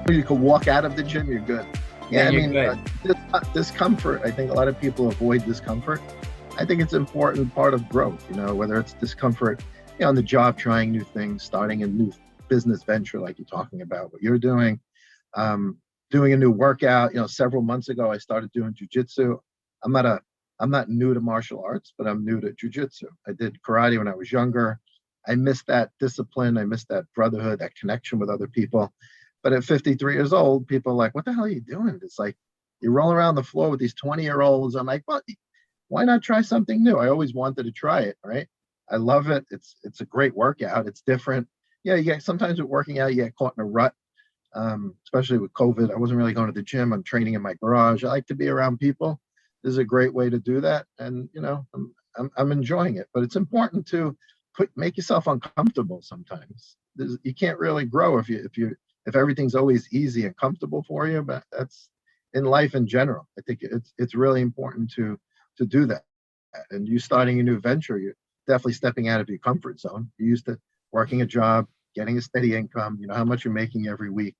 You can walk out of the gym, you're good. Yeah, Then I you're mean, good. discomfort. I think a lot of people avoid discomfort. I think it's an important part of growth, whether it's discomfort, on the job, trying new things, starting a new business venture, like you're talking about, what you're doing, um, doing a new workout. Several months ago, I started doing jujitsu. I'm not a, I'm not new to martial arts, but I'm new to jujitsu. I did karate when I was younger. I missed that discipline. I missed that brotherhood, that connection with other people. But at 53 years old, people are like, "What the hell are you doing?" It's like you roll around the floor with these 20-year-olds. I'm like, "Well, why not try something new?" I always wanted to try it, right? I love it. It's a great workout. It's different. Yeah, you get sometimes with working out, you get caught in a rut, especially with COVID. I wasn't really going to the gym. I'm training in my garage. I like to be around people. This is a great way to do that, and I'm enjoying it. But it's important to make yourself uncomfortable sometimes. You can't really grow if everything's always easy and comfortable for you. But that's in life in general. I think it's really important to do that. And you starting a new venture, you're definitely stepping out of your comfort zone. You're used to working a job, getting a steady income. You know how much you're making every week.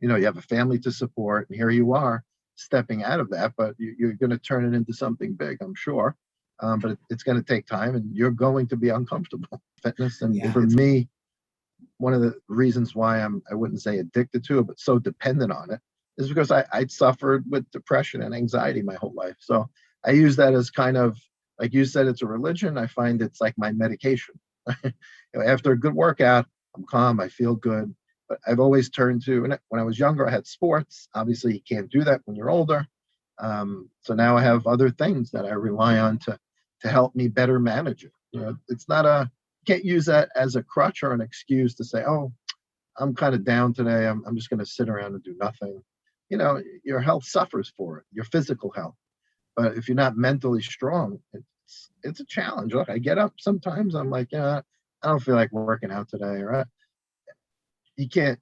You have a family to support, and here you are stepping out of that. But you're going to turn it into something big, I'm sure. But it's going to take time, and you're going to be uncomfortable. Fitness, and Yeah. for me, one of the reasons why I wouldn't say addicted to it, but so dependent on it, is because I suffered with depression and anxiety my whole life. So I use that as kind of, like you said, it's a religion. I find it's like my medication. After a good workout, I'm calm, I feel good. But I've always turned to, and when I was younger, I had sports. Obviously, you can't do that when you're older. So now I have other things that I rely on to help me better manage it. It's not a can't use that as a crutch or an excuse to say, "Oh, I'm kind of down today. I'm just going to sit around and do nothing." Your health suffers for it, your physical health. But if you're not mentally strong, it's a challenge. Look, I get up sometimes. I'm like, yeah, I don't feel like working out today. Right? You can't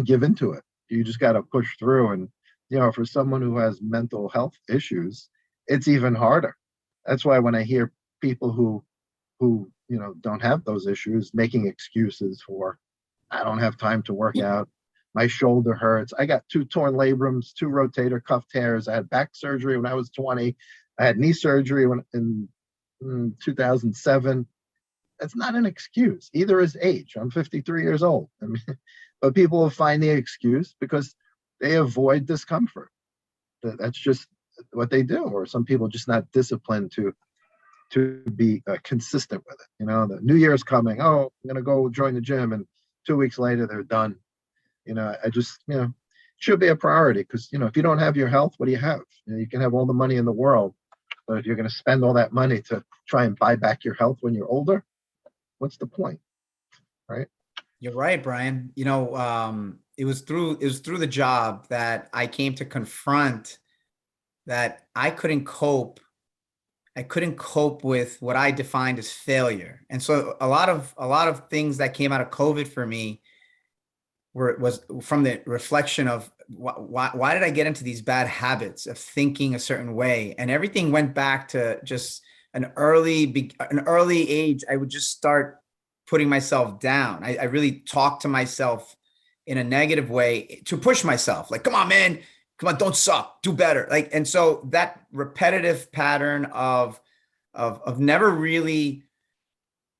give into it. You just got to push through. And for someone who has mental health issues, it's even harder. That's why when I hear people who don't have those issues making excuses for, I don't have time to work out, my shoulder hurts, I got two torn labrums, two rotator cuff tears, I had back surgery when I was 20, I had knee surgery in 2007. That's not an excuse. Either is age. I'm 53 years old. I mean, but people will find the excuse because they avoid discomfort. That's just what they do. Or some people just not disciplined to be consistent with it. The new year's coming. Oh, I'm going to go join the gym. And 2 weeks later, they're done. I just, should be a priority because, if you don't have your health, what do you have? You can have all the money in the world. But if you're going to spend all that money to try and buy back your health when you're older, what's the point? Right. You're right, Brian. It was through the job that I came to confront that I couldn't cope. I couldn't cope with what I defined as failure. And so a lot of things that came out of COVID for me was from the reflection of why did I get into these bad habits of thinking a certain way? And everything went back to just an early age. I would just start putting myself down. I really talked to myself in a negative way to push myself. Like, come on, man, come on, don't suck, do better. Like, and so that repetitive pattern of never really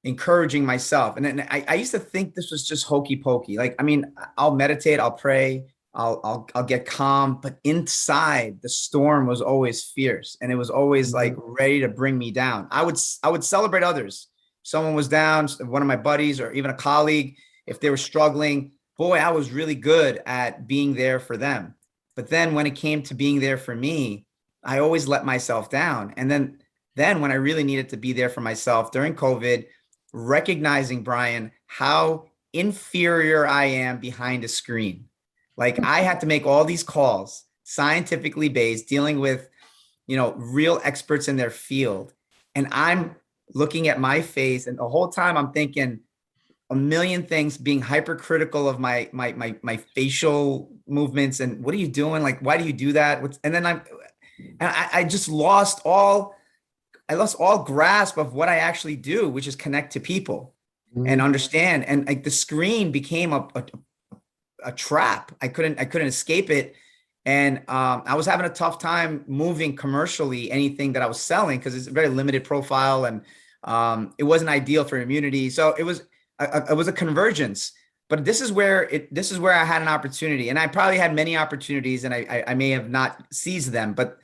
encouraging myself. And then I used to think this was just hokey pokey. Like, I mean, I'll meditate, I'll pray, I'll get calm, but inside the storm was always fierce, and it was always like ready to bring me down. I would celebrate others. Someone was down, one of my buddies or even a colleague, if they were struggling, boy, I was really good at being there for them. But then when it came to being there for me, I always let myself down. And then when I really needed to be there for myself during COVID, recognizing, Brian, how inferior I am behind a screen. Like, I had to make all these calls, scientifically based, dealing with, real experts in their field. And I'm looking at my face, and the whole time I'm thinking a million things, being hypercritical of my facial movements. And what are you doing? Like, why do you do that? And then I just lost all grasp of what I actually do, which is connect to people and understand. And like the screen became a trap. I couldn't escape it. And I was having a tough time moving commercially anything that I was selling because it's a very limited profile, and it wasn't ideal for immunity. So it was a convergence. But this is where I had an opportunity, and I probably had many opportunities, and I may have not seized them, but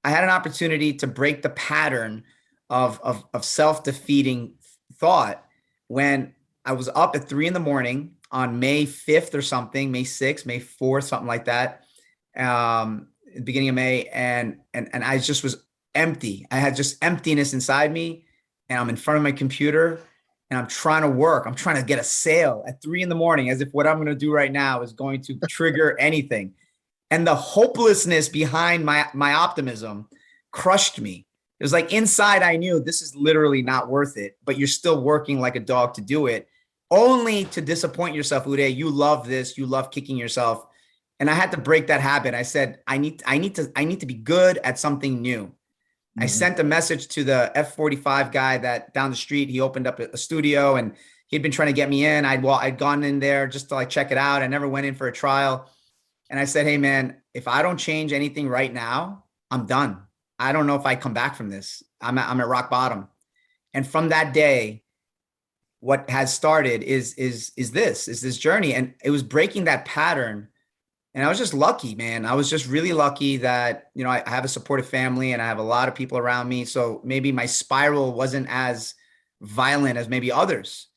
I had an opportunity to break the pattern of self-defeating thought when I was up at 3 a.m. on May 5th or something, May 6th, May 4th, something like that. Beginning of May, and I just was empty. I had just emptiness inside me, and I'm in front of my computer and I'm trying to work. I'm trying to get a sale at 3 a.m. as if what I'm going to do right now is going to trigger anything. And the hopelessness behind my optimism crushed me. It was like inside I knew this is literally not worth it, but you're still working like a dog to do it, only to disappoint yourself. Uday, you love this. You love kicking yourself. And I had to break that habit. I said, I need to be good at something new. Mm-hmm. I sent a message to the F45 guy that down the street, he opened up a studio and he'd been trying to get me in. I'd gone in there just to like check it out. I never went in for a trial. And I said, hey man, if I don't change anything right now, I'm done. I don't know if I come back from this. I'm at rock bottom. And from that day, what has started is this journey. And it was breaking that pattern. And I was just lucky, man. I was just really lucky that, I have a supportive family and I have a lot of people around me. So maybe my spiral wasn't as violent as maybe others,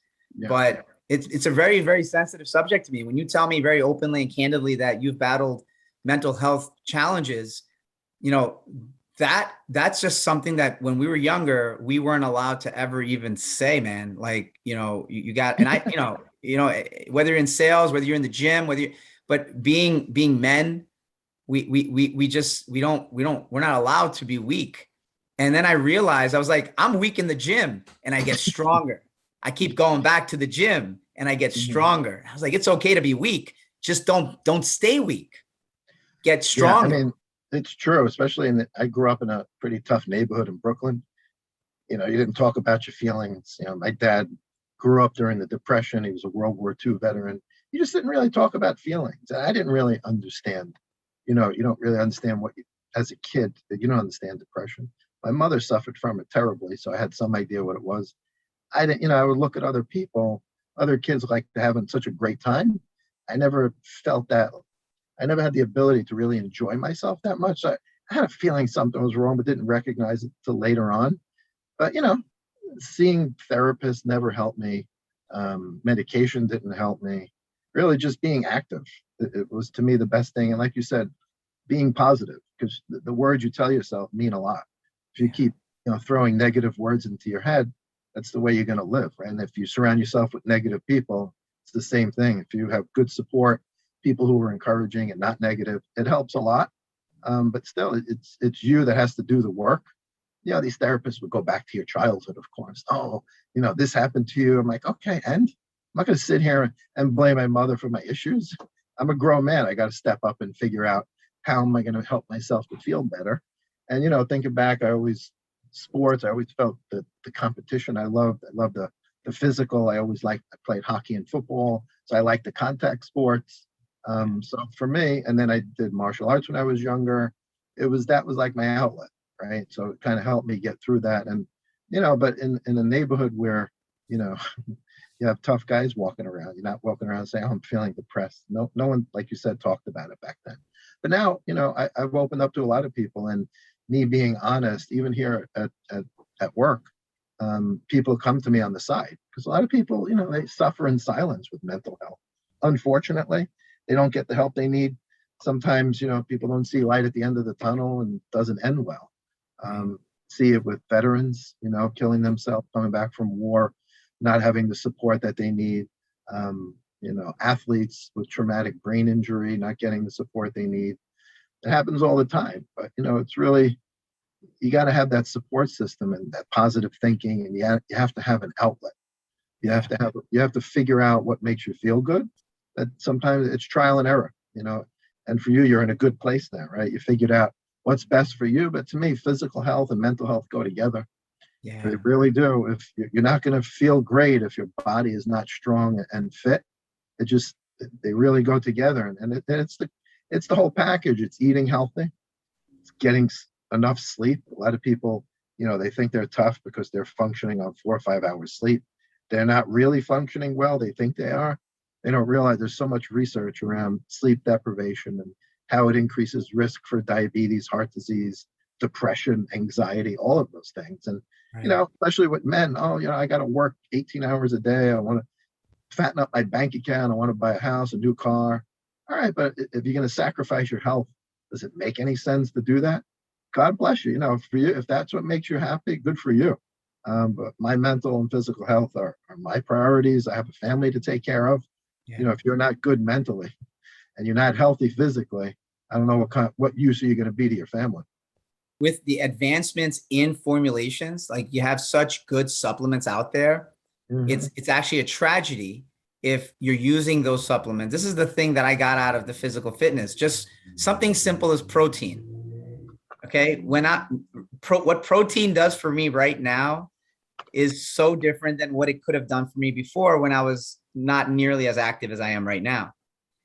but it's a very, very sensitive subject to me. When you tell me very openly and candidly that you've battled mental health challenges, that's just something that when we were younger, we weren't allowed to ever even say, man, like, you got, and I, whether you're in sales, whether you're in the gym, but being men, we're not allowed to be weak. And then I realized I was like, I'm weak in the gym and I get stronger. I keep going back to the gym and I get stronger. I was like, it's okay to be weak. Just don't stay weak. Get stronger. Yeah, I mean, it's true, especially I grew up in a pretty tough neighborhood in Brooklyn. You didn't talk about your feelings. My dad grew up during the Depression. He was a World War II veteran. You just didn't really talk about feelings. And I didn't really understand, you don't really understand as a kid, you don't understand depression. My mother suffered from it terribly. So I had some idea what it was. I didn't, I would look at other people, other kids like having such a great time. I never felt that. I never had the ability to really enjoy myself that much. I had a feeling something was wrong, but didn't recognize it till later on. But, seeing therapists never helped me. Medication didn't help me. Really just being active. It was to me the best thing. And like you said, being positive, because the words you tell yourself mean a lot. If you keep, throwing negative words into your head, that's the way you're going to live. Right? And if you surround yourself with negative people, it's the same thing. If you have good support, people who are encouraging and not negative, it helps a lot. But still, it's you that has to do the work. These therapists would go back to your childhood, of course. Oh, this happened to you. I'm like, okay, and I'm not going to sit here and blame my mother for my issues. I'm a grown man. I got to step up and figure out how am I going to help myself to feel better. And, thinking back, I always felt the competition. I loved the physical. I played hockey and football. So I liked the contact sports. So for me, and then I did martial arts when I was younger. That was like my outlet, right? So it kind of helped me get through that. And, but in a neighborhood where, you have tough guys walking around. You're not walking around saying, oh, I'm feeling depressed. No one, like you said, talked about it back then. But now, I've opened up to a lot of people, and me being honest, even here at work, people come to me on the side because a lot of people, they suffer in silence with mental health. Unfortunately, they don't get the help they need. Sometimes, people don't see light at the end of the tunnel and it doesn't end well. See it with veterans, killing themselves, coming back from war, not having the support that they need. Athletes with traumatic brain injury, not getting the support they need. It happens all the time, but it's really, you got to have that support system and that positive thinking, and you have to have an outlet. You have to figure out what makes you feel good. That sometimes it's trial and error, and for you, you're in a good place now, right? You figured out what's best for you. But to me, physical health and mental health go together. Yeah, they really do. If you're not going to feel great if your body is not strong and fit, it they really go together. And it's the whole package. It's eating healthy, it's getting enough sleep. A lot of people, they think they're tough because they're functioning on 4 or 5 hours sleep. They're not really functioning well. They think they are. They don't realize there's so much research around sleep deprivation and how it increases risk for diabetes, heart disease, depression, anxiety, all of those things. And, Right. especially with men, I got to work 18 hours a day. I want to fatten up my bank account. I want to buy a house, a new car. All right. But if you're going to sacrifice your health, does it make any sense to do that? God bless you. For you, if that's what makes you happy, good for you. But my mental and physical health are my priorities. I have a family to take care of. Yeah. If you're not good mentally and you're not healthy physically, I don't know what use are you going to be to your family. With the advancements in formulations, like you have such good supplements out there, Mm-hmm. it's actually a tragedy if you're using those supplements. This is the thing that I got out of the physical fitness, just something simple as protein. Okay. What protein does for me right now is so different than what it could have done for me before when I was not nearly as active as I am right now.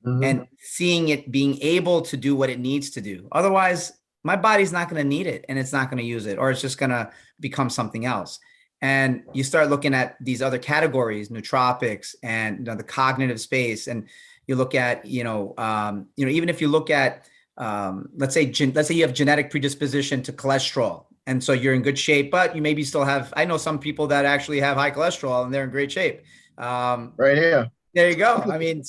Mm-hmm. And seeing it being able to do what it needs to do. Otherwise, my body's not going to need it and it's not going to use it, or it's just going to become something else. And you start looking at these other categories, nootropics and the cognitive space. And you look at, even if you look at, let's say you have genetic predisposition to cholesterol. And so you're in good shape, but you maybe still have, I know some people that actually have high cholesterol and they're in great shape. Right here. There you go. I mean,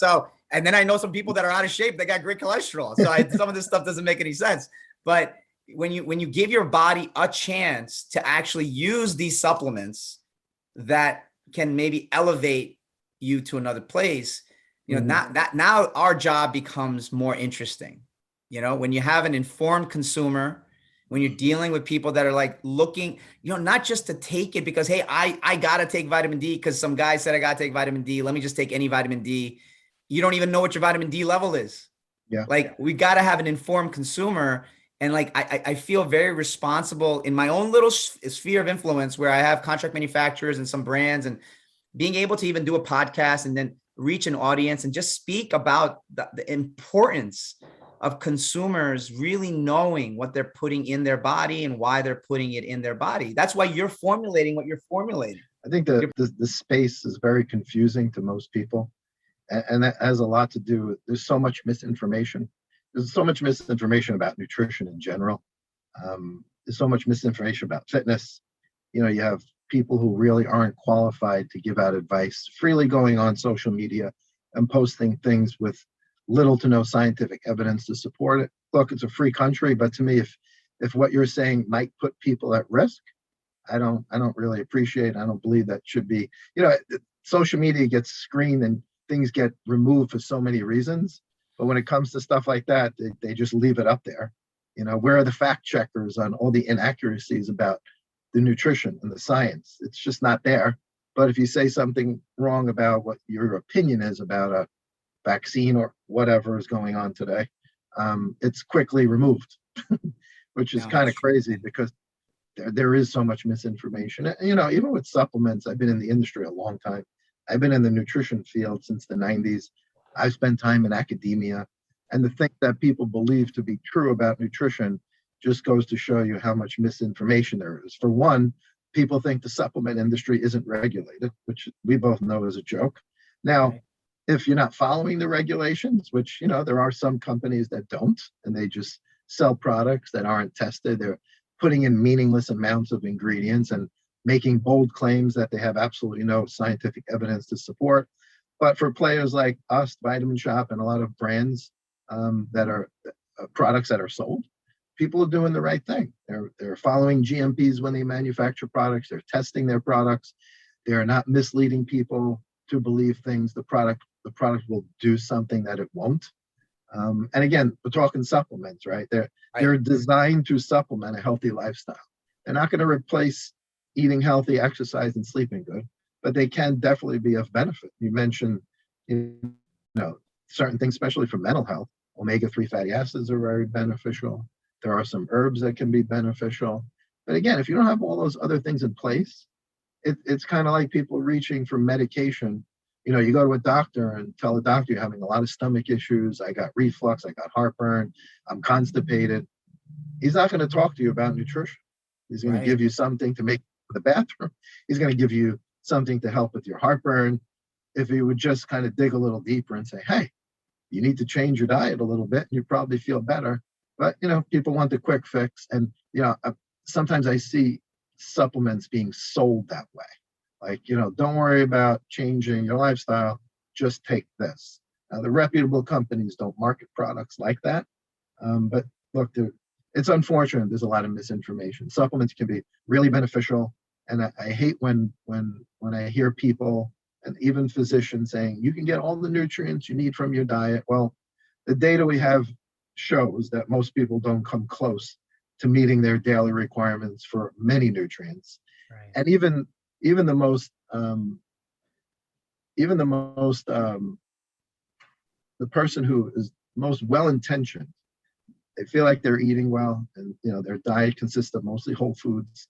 and then I know some people that are out of shape, they got great cholesterol. So some of this stuff doesn't make any sense. But when you give your body a chance to actually use these supplements that can maybe elevate you to another place, now our job becomes more interesting. When you have an informed consumer, when you're dealing with people that are like looking, not just to take it because, hey, I got to take vitamin D because some guy said I got to take vitamin D. Let me just take any vitamin D. You don't even know what your vitamin D level is. Yeah. Like we got to have an informed consumer. And like, I feel very responsible in my own little sphere of influence where I have contract manufacturers and some brands, and being able to even do a podcast and then reach an audience and just speak about the importance of consumers really knowing what they're putting in their body and why they're putting it in their body. That's why you're formulating what you're formulating. I think the space is very confusing to most people. And that has a lot to do with, there's so much misinformation. There's so much misinformation about nutrition in general. There's so much misinformation about fitness. You have people who really aren't qualified to give out advice freely going on social media and posting things with little to no scientific evidence to support it. Look, it's a free country, but to me, if what you're saying might put people at risk, I don't really appreciate. I don't believe that should be. Social media gets screened and things get removed for so many reasons. But when it comes to stuff like that, they just leave it up there. Where are the fact checkers on all the inaccuracies about the nutrition and the science? It's just not there. But if you say something wrong about what your opinion is about a vaccine or whatever is going on today, it's quickly removed, which is kind of crazy because there is so much misinformation. Even with supplements, I've been in the industry a long time. I've been in the nutrition field since the 90s. I've spent time in academia. And the thing that people believe to be true about nutrition just goes to show you how much misinformation there is. For one, people think the supplement industry isn't regulated, which we both know is a joke. Now, if you're not following the regulations, which, there are some companies that don't, and they just sell products that aren't tested. They're putting in meaningless amounts of ingredients and making bold claims that they have absolutely no scientific evidence to support. But for players like us, Vitamin Shop, and a lot of brands that are products that are sold, people are doing the right thing. They're following GMPs when they manufacture products. They're testing their products. They're not misleading people to believe things. The product will do something that it won't. And again, we're talking supplements, right? They're designed to supplement a healthy lifestyle. They're not going to replace eating healthy, exercise, and sleeping good, but they can definitely be of benefit. You mentioned, certain things, especially for mental health. Omega-3 fatty acids are very beneficial. There are some herbs that can be beneficial. But again, if you don't have all those other things in place, it's kind of like people reaching for medication, You go to a doctor and tell the doctor you're having a lot of stomach issues. I got reflux, I got heartburn, I'm constipated. He's not going to talk to you about nutrition. He's going to Right. give you something to make the bathroom. He's going to give you something to help with your heartburn. If he would just kind of dig a little deeper and say, hey, you need to change your diet a little bit, and you probably feel better. But, people want the quick fix. And, sometimes I see supplements being sold that way. Like, don't worry about changing your lifestyle, just take this. Now, the reputable companies don't market products like that. But look, it's unfortunate. There's a lot of misinformation. Supplements can be really beneficial. And I hate when I hear people and even physicians saying you can get all the nutrients you need from your diet. Well, the data we have shows that most people don't come close to meeting their daily requirements for many nutrients. Right. And even the most the person who is most well-intentioned, they feel like they're eating well, and their diet consists of mostly whole foods.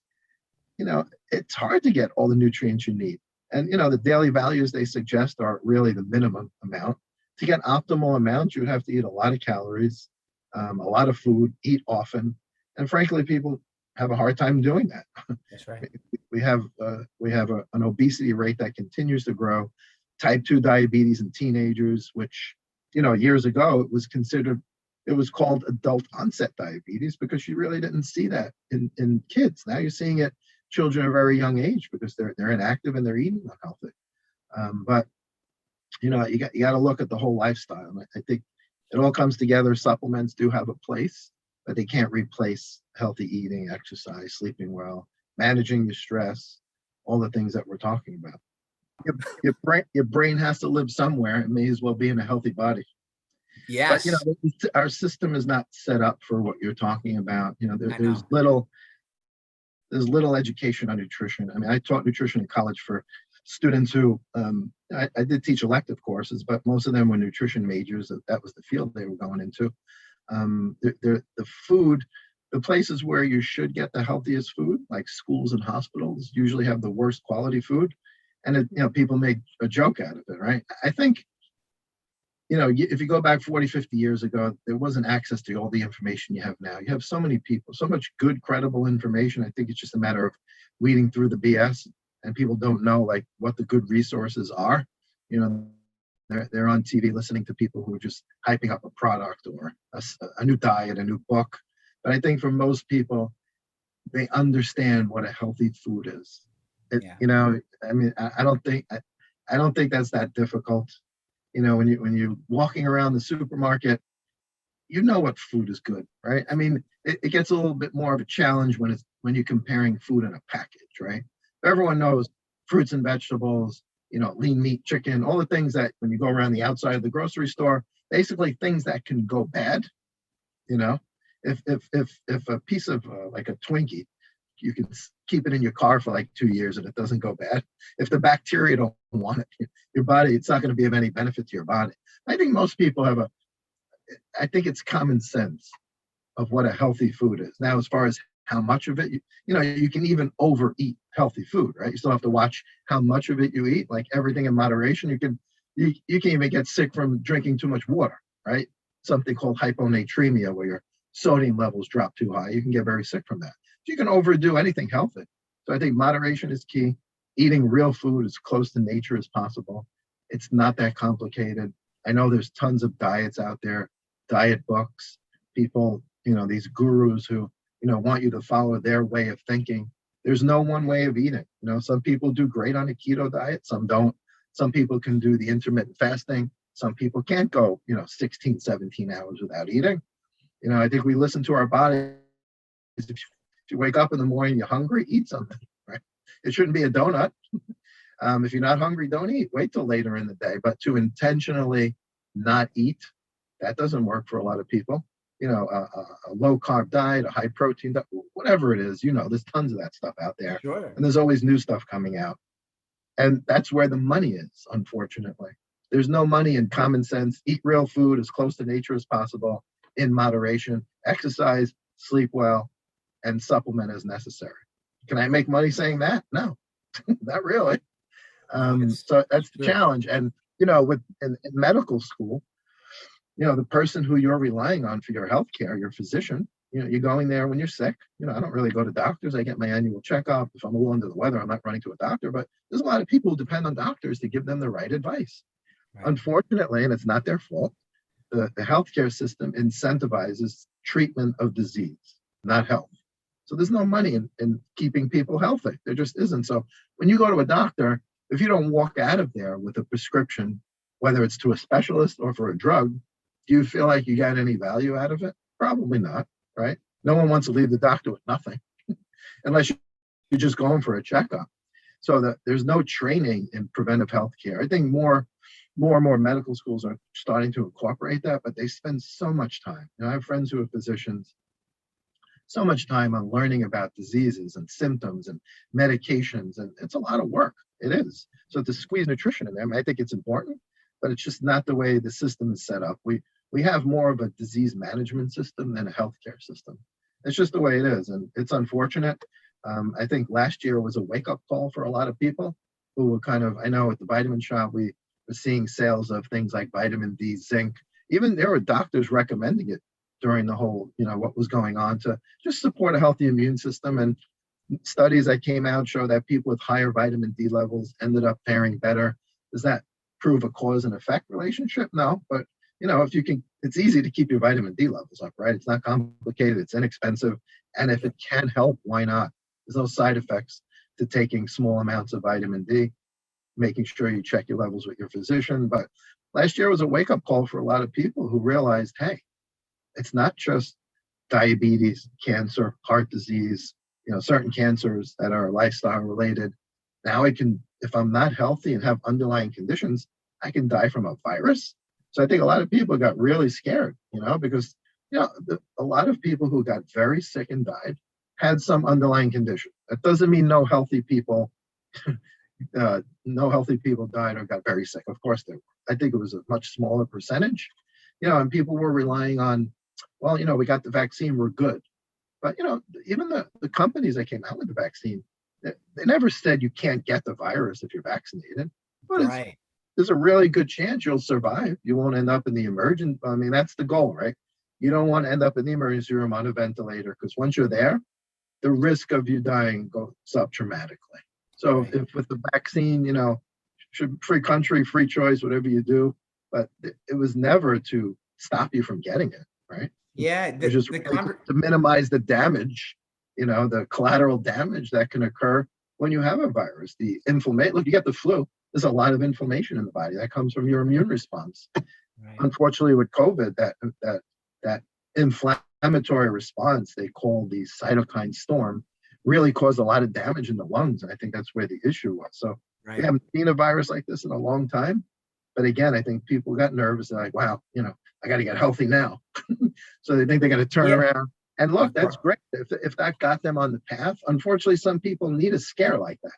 It's hard to get all the nutrients you need. And the daily values they suggest are really the minimum amount. To get optimal amounts, you would have to eat a lot of calories, a lot of food, eat often, and frankly, people have a hard time doing that. That's right. We have an obesity rate that continues to grow, type 2 diabetes in teenagers, which years ago it was called adult onset diabetes because you really didn't see that in kids. Now you're seeing it children at a very young age because they're inactive and they're eating unhealthy. But you got to look at the whole lifestyle. And I think it all comes together. Supplements do have a place, but they can't replace healthy eating, exercise, sleeping well, managing your stress, all the things that we're talking about. Your brain has to live somewhere. It may as well be in a healthy body. Yes. But our system is not set up for what you're talking about. There's little education on nutrition. I mean, I taught nutrition in college for students who I did teach elective courses, but most of them were nutrition majors. That was the field they were going into. The food, the places where you should get the healthiest food, like schools and hospitals, usually have the worst quality food, and people make a joke out of it, right? I think if you go back 40, 50 years ago, there wasn't access to all the information you have now. You have so many people, so much good, credible information. I think it's just a matter of weeding through the BS, and people don't know like what the good resources are. They're on TV listening to people who are just hyping up a product or a new diet, a new book. But I think for most people, they understand what a healthy food is. I mean, I don't think that's that difficult. When you're walking around the supermarket, what food is good, right? I mean, it gets a little bit more of a challenge when you're comparing food in a package, right? Everyone knows fruits and vegetables, lean meat, chicken, all the things that when you go around the outside of the grocery store, basically things that can go bad. If a piece of like a Twinkie, you can keep it in your car for like 2 years and it doesn't go bad. If the bacteria don't want it, your body, it's not going to be of any benefit to your body. I think most people I think it's common sense of what a healthy food is. Now, as far as how much of it, you can even overeat healthy food, right? You still have to watch how much of it you eat, like everything in moderation. You can even get sick from drinking too much water, right? Something called hyponatremia, where your sodium levels drop too high. You can get very sick from that. You can overdo anything healthy. So I think moderation is key. Eating real food as close to nature as possible. It's not that complicated. I know there's tons of diets out there, diet books, people, these gurus who, want you to follow their way of thinking. There's no one way of eating. Some people do great on a keto diet, some don't. Some people can do the intermittent fasting. Some people can't go, 16, 17 hours without eating. I think we listen to our bodies. If you wake up in the morning, you're hungry, eat something, right? It shouldn't be a donut. If you're not hungry, don't eat. Wait till later in the day. But to intentionally not eat, that doesn't work for a lot of people. A low carb diet, a high protein diet, whatever it is, there's tons of that stuff out there. Sure. And there's always new stuff coming out. And that's where the money is, unfortunately. There's no money in common sense. Eat real food as close to nature as possible in moderation, exercise, sleep well, and supplement as necessary. Can I make money saying that? No, not really. No, So it's that's the true. challenge. And with in medical school, the person who you're relying on for your health care, your physician, you're going there when you're sick. I don't really go to doctors. I get my annual checkup. If I'm a little under the weather, I'm not running to a doctor. But there's a lot of people who depend on doctors to give them the right advice. Right. Unfortunately, and it's not their fault, the healthcare system incentivizes treatment of disease, not health. So there's no money in keeping people healthy. There just isn't. So when you go to a doctor, if you don't walk out of there with a prescription, whether it's to a specialist or for a drug, do you feel like you got any value out of it? Probably not, right? No one wants to leave the doctor with nothing unless you're just going for a checkup. So that there's no training in preventive health care. I think more and more medical schools are starting to incorporate that, but they spend so much time. I have friends who are physicians, so much time on learning about diseases and symptoms and medications, and it's a lot of work. It is. So to squeeze nutrition in there, I think it's important, but it's just not the way the system is set up. We have more of a disease management system than a healthcare system. It's just the way it is, and it's unfortunate. I think last year was a wake-up call for a lot of people who were kind of, I know at the vitamin shop, we were seeing sales of things like vitamin D, zinc. Even there were doctors recommending it during the whole, what was going on to just support a healthy immune system. And studies that came out show that people with higher vitamin D levels ended up faring better. Does that prove a cause and effect relationship? No, but if you can, it's easy to keep your vitamin D levels up, right? It's not complicated, it's inexpensive. And if it can help, why not? There's no side effects to taking small amounts of vitamin D, making sure you check your levels with your physician. But last year was a wake-up call for a lot of people who realized, hey, it's not just diabetes, cancer, heart disease, certain cancers that are lifestyle related. Now if I'm not healthy and have underlying conditions, I can die from a virus. So I think a lot of people got really scared, because, a lot of people who got very sick and died had some underlying condition. That doesn't mean no healthy people, died or got very sick. Of course, I think it was a much smaller percentage, and people were relying on, well, we got the vaccine, we're good. But, even the companies that came out with the vaccine, they never said you can't get the virus if you're vaccinated. But Right. there's a really good chance you'll survive. You won't end up in the that's the goal, right? You don't want to end up in the emergency room on a ventilator, because once you're there, the risk of you dying goes up dramatically. So Right. if with the vaccine, free country, free choice, whatever you do, but it was never to stop you from getting it, right? Yeah. It was just really to minimize the damage, the collateral damage that can occur when you have a virus. The inflammation, look, you get the flu, there's a lot of inflammation in the body that comes from your immune response. Right. Unfortunately, with COVID, that inflammatory response they call the cytokine storm really caused a lot of damage in the lungs. And I think that's where the issue was. So we haven't seen a virus like this in a long time. But again, I think people got nervous. They're like, wow, I got to get healthy now. So they think they're going to turn around. And look, that's great. If that got them on the path, unfortunately, some people need a scare like that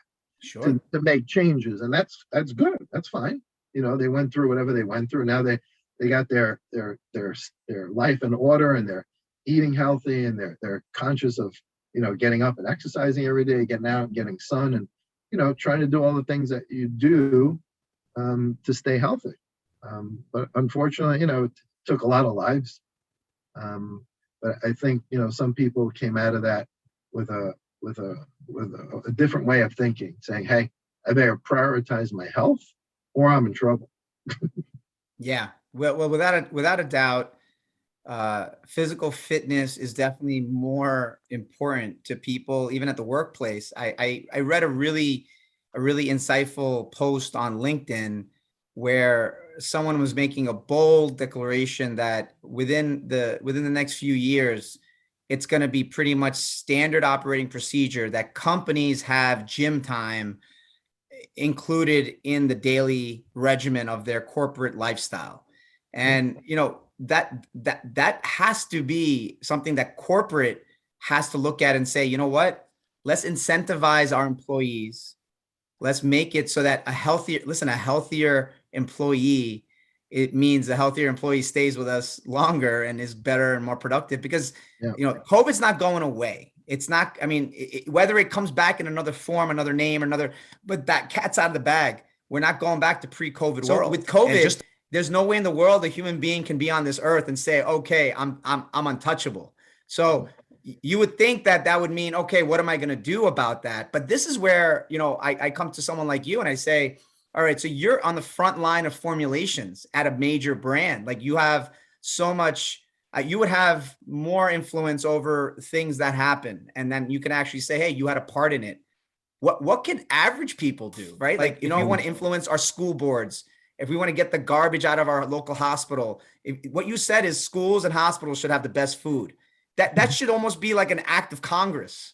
to make changes. And that's good. That's fine. They went through whatever they went through. Now they got their life in order, and they're eating healthy, and they're conscious of, getting up and exercising every day, getting out and getting sun, and, trying to do all the things that you do to stay healthy. But unfortunately, it took a lot of lives. But I think, some people came out of that with a different way of thinking, saying, hey, I better prioritize my health or I'm in trouble. Yeah. Well, without a doubt, physical fitness is definitely more important to people, even at the workplace. I read a really insightful post on LinkedIn where someone was making a bold declaration that within the next few years, it's going to be pretty much standard operating procedure that companies have gym time included in the daily regimen of their corporate lifestyle. And, that has to be something that corporate has to look at and say, you know what, let's incentivize our employees. Let's make it so that a healthier employee, it means a healthier employee stays with us longer and is better and more productive, because, COVID's not going away. It's not, I mean, whether it comes back in another form, another name, but that cat's out of the bag. We're not going back to pre-COVID world. With COVID, there's no way in the world a human being can be on this earth and say, okay, I'm untouchable. So you would think that that would mean, okay, what am I going to do about that? But this is where, I come to someone like you and I say, all right, so you're on the front line of formulations at a major brand. Like you have so much, you would have more influence over things that happen. And then you can actually say, hey, you had a part in it. What can average people do, right? Like if we want to influence our school boards, if we want to get the garbage out of our local hospital, what you said is schools and hospitals should have the best food. That should almost be like an act of Congress,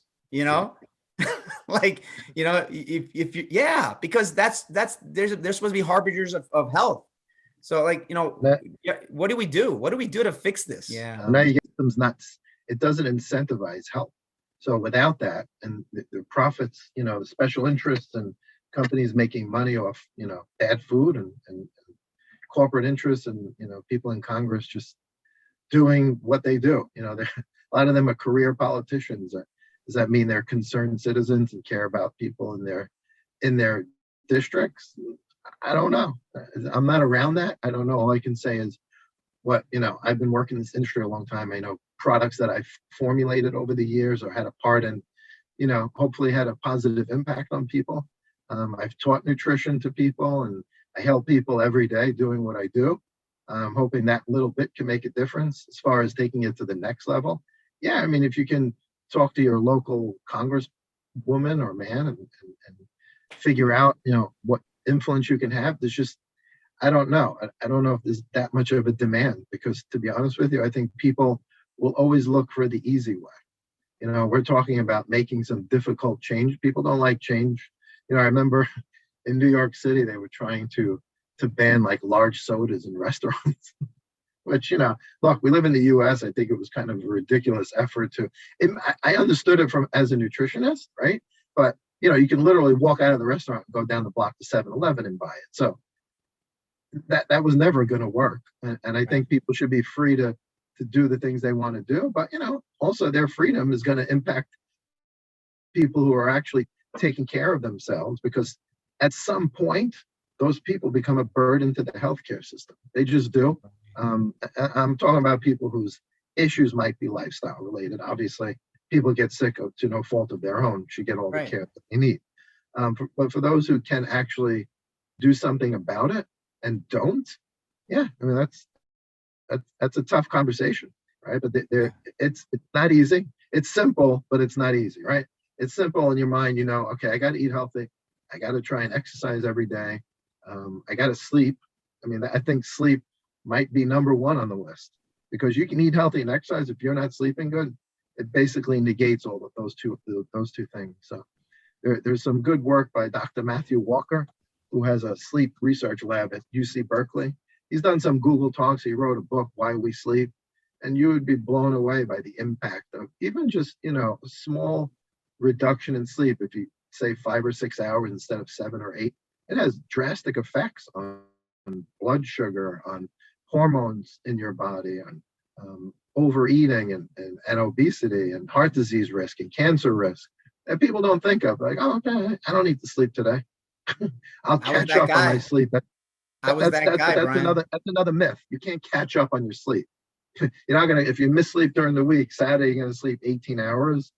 like, if you, yeah, because that's, they're supposed to be harbingers of health. So like, what do we do? What do we do to fix this? Yeah. Now you get them nuts. It doesn't incentivize health. So without that, and the profits, the special interests and companies making money off, bad food and corporate interests and, people in Congress just doing what they do. A lot of them are career politicians. Does that mean they're concerned citizens and care about people in their districts? I don't know. I'm not around that. I don't know. All I can say is I've been working in this industry a long time. I know products that I've formulated over the years or had a part in, hopefully had a positive impact on people. I've taught nutrition to people and I help people every day doing what I do. Hoping that little bit can make a difference as far as taking it to the next level. Yeah, I mean, if you can talk to your local congresswoman or man and figure out, what influence you can have, there's just, I don't know. I don't know if there's that much of a demand because, to be honest with you, I think people will always look for the easy way. We're talking about making some difficult change. People don't like change. I remember in New York City, they were trying to ban like large sodas in restaurants, which, look, we live in the US. I think it was kind of a ridiculous effort I understood it as a nutritionist, right? But, you can literally walk out of the restaurant and go down the block to 7-Eleven and buy it. So that was never going to work. And I think people should be free to do the things they want to do. But, also their freedom is going to impact people who are actually taking care of themselves, because at some point, those people become a burden to the healthcare system. They just do. I'm talking about people whose issues might be lifestyle related. Obviously, people get sick to no fault of their own, should get all the care that they need. But for those who can actually do something about it and don't, yeah, I mean, that's a tough conversation, right? But it's not easy. It's simple, but it's not easy, right? It's simple in your mind, okay, I got to eat healthy. I got to try and exercise every day. I got to sleep. I mean, I think sleep might be number one on the list, because you can eat healthy and exercise. If you're not sleeping good, it basically negates all of those two things. So there's some good work by Dr. Matthew Walker, who has a sleep research lab at UC Berkeley. He's done some Google Talks. He wrote a book, Why We Sleep, and you would be blown away by the impact of even just, a small reduction in sleep. If you say 5 or 6 hours instead of 7 or 8, it has drastic effects on blood sugar, on hormones in your body, on overeating and obesity and heart disease risk and cancer risk that people don't think of. Like, oh, okay, I don't need to sleep today. I'll catch up on my sleep. That's another myth. You can't catch up on your sleep. You're not gonna, if you miss sleep during the week, Saturday you're gonna sleep 18 hours.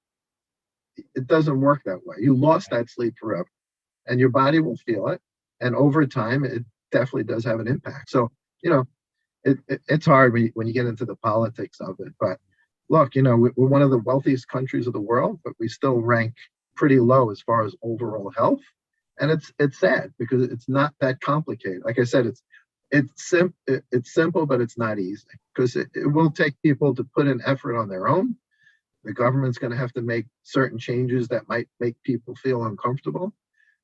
It doesn't work that way. You lost that sleep forever, and your body will feel it. And over time, it definitely does have an impact. So, it's hard when you get into the politics of it. But look, we're one of the wealthiest countries of the world, but we still rank pretty low as far as overall health. And it's sad because it's not that complicated. Like I said, it's simple, but it's not easy, because it will take people to put in effort on their own. The government's going to have to make certain changes that might make people feel uncomfortable.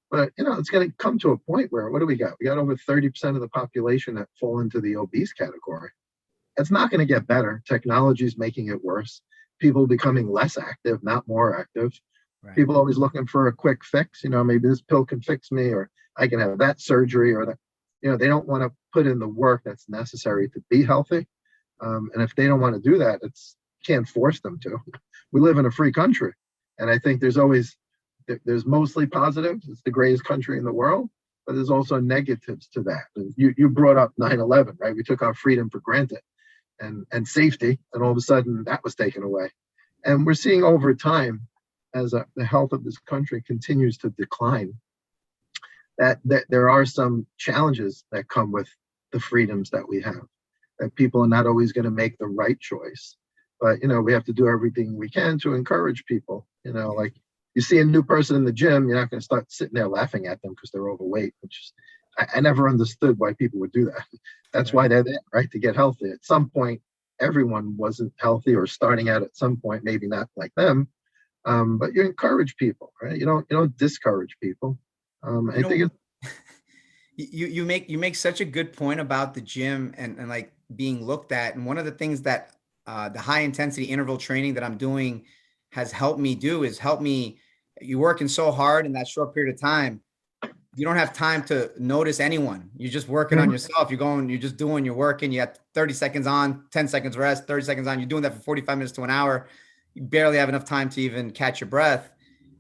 But, it's going to come to a point where, what do we got? We got over 30% of the population that fall into the obese category. It's not going to get better. Technology is making it worse. People becoming less active, not more active. Right. People always looking for a quick fix. Maybe this pill can fix me, or I can have that surgery, or that. They don't want to put in the work that's necessary to be healthy. And if they don't want to do that, can't force them to. we live in a free country, and I think there's mostly positives. It's the greatest country in the world, but there's also negatives to that. And you brought up 9/11, right? We took our freedom for granted and safety, and all of a sudden that was taken away. And we're seeing over time, as the health of this country continues to decline, that there are some challenges that come with the freedoms that we have, that people are not always going to make the right choice. But, we have to do everything we can to encourage people, like you see a new person in the gym, you're not going to start sitting there laughing at them because they're overweight, which is, I never understood why people would do that. That's why they're there, right? To get healthy. At some point, everyone wasn't healthy or starting out at some point, maybe not like them. But you encourage people, right? You don't discourage people. I think you make such a good point about the gym and like being looked at. And one of the things that the high intensity interval training that I'm doing has helped me do is you're working so hard in that short period of time. You don't have time to notice anyone. You're just working on yourself. You're just doing your work, and you have 30 seconds on, 10 seconds rest, 30 seconds on. You're doing that for 45 minutes to an hour. You barely have enough time to even catch your breath.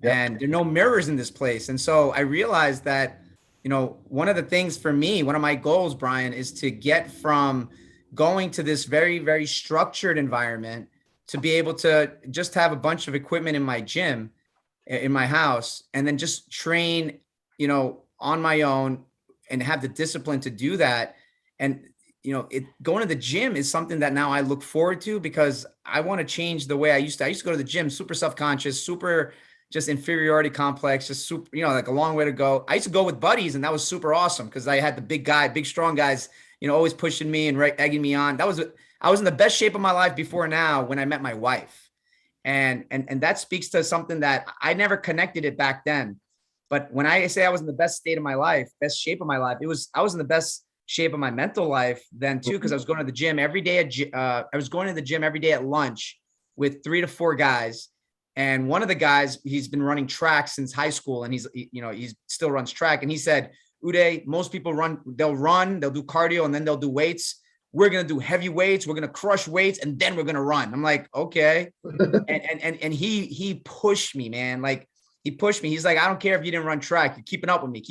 Yep. And there are no mirrors in this place. And so I realized that, one of the things for me, one of my goals, Brian, is to get from going to this very, very structured environment to be able to just have a bunch of equipment in my gym, in my house, and then just train, on my own and have the discipline to do that. And, going to the gym is something that now I look forward to because I want to change the way I used to go to the gym, super self-conscious, super just inferiority complex, just super, like a long way to go. I used to go with buddies, and that was super awesome because I had the big, strong guys, always pushing me and egging me on. I was in the best shape of my life before now when I met my wife. And that speaks to something that I never connected it back then. But when I say I was in the best state of my life, best shape of my life, I was in the best shape of my mental life then too, because I was going to the gym every day. I was going to the gym every day at lunch with 3 to 4 guys. And one of the guys, he's been running track since high school, and he still runs track. And he said, Uday, most people they'll do cardio, and then they'll do weights. We're going to do heavy weights. We're going to crush weights, and then we're going to run. I'm like, okay. and he pushed me, man. Like, he pushed me. He's like, I don't care if you didn't run track. You're keeping up with me.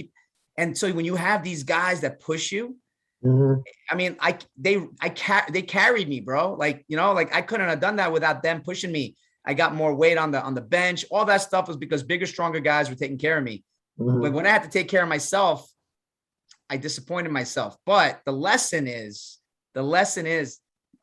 And so when you have these guys that push you, I mean, they carried me, bro. Like, like I couldn't have done that without them pushing me. I got more weight on the bench. All that stuff was because bigger, stronger guys were taking care of me. But when I had to take care of myself, I disappointed myself. But the lesson is,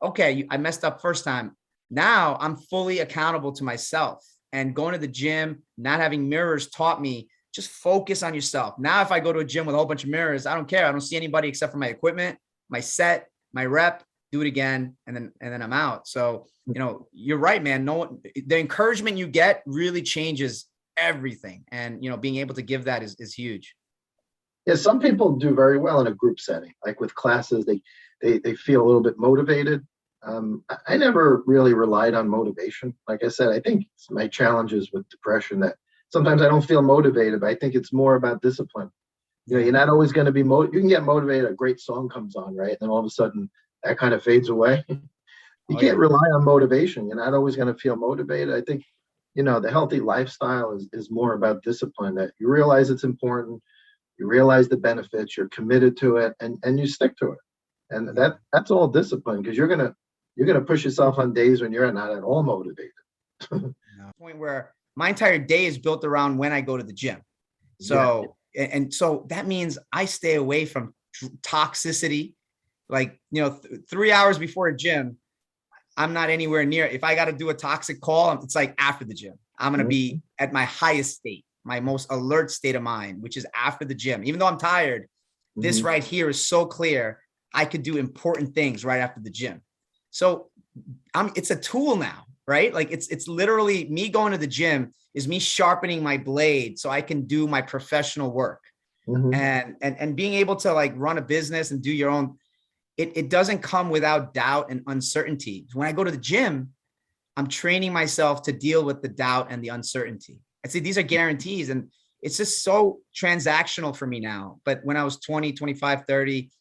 okay, I messed up first time. Now I'm fully accountable to myself. And going to the gym, not having mirrors taught me just focus on yourself. Now, if I go to a gym with a whole bunch of mirrors, I don't care. I don't see anybody except for my equipment, my set, my rep, do it again. And then I'm out. So, you're right, man. The encouragement you get really changes everything. And, being able to give that is huge. Yeah. Some people do very well in a group setting, like with classes, they feel a little bit motivated. I never really relied on motivation. Like I said, I think my challenges with depression that sometimes I don't feel motivated, but I think it's more about discipline. You're not always going to be you can get motivated. A great song comes on, right? And then all of a sudden that kind of fades away. You can't rely on motivation. You're not always going to feel motivated. I think, the healthy lifestyle is more about discipline, that you realize it's important. You realize the benefits, you're committed to it, and you stick to it. And that's all discipline, because you're going to push yourself on days when you're not at all motivated. Point where my entire day is built around when I go to the gym. So, and so that means I stay away from toxicity. Like, 3 hours before a gym, I'm not anywhere near. If I got to do a toxic call, it's like after the gym. I'm going to be at my highest state, my most alert state of mind, which is after the gym. Even though I'm tired, this right here is so clear. I could do important things right after the gym. So it's a tool now, right? Like it's literally me going to the gym is me sharpening my blade so I can do my professional work. And being able to like run a business and do your own, it doesn't come without doubt and uncertainty. When I go to the gym, I'm training myself to deal with the doubt and the uncertainty. I say these are guarantees, and it's just so transactional for me now. But when I was 20, 25, 30,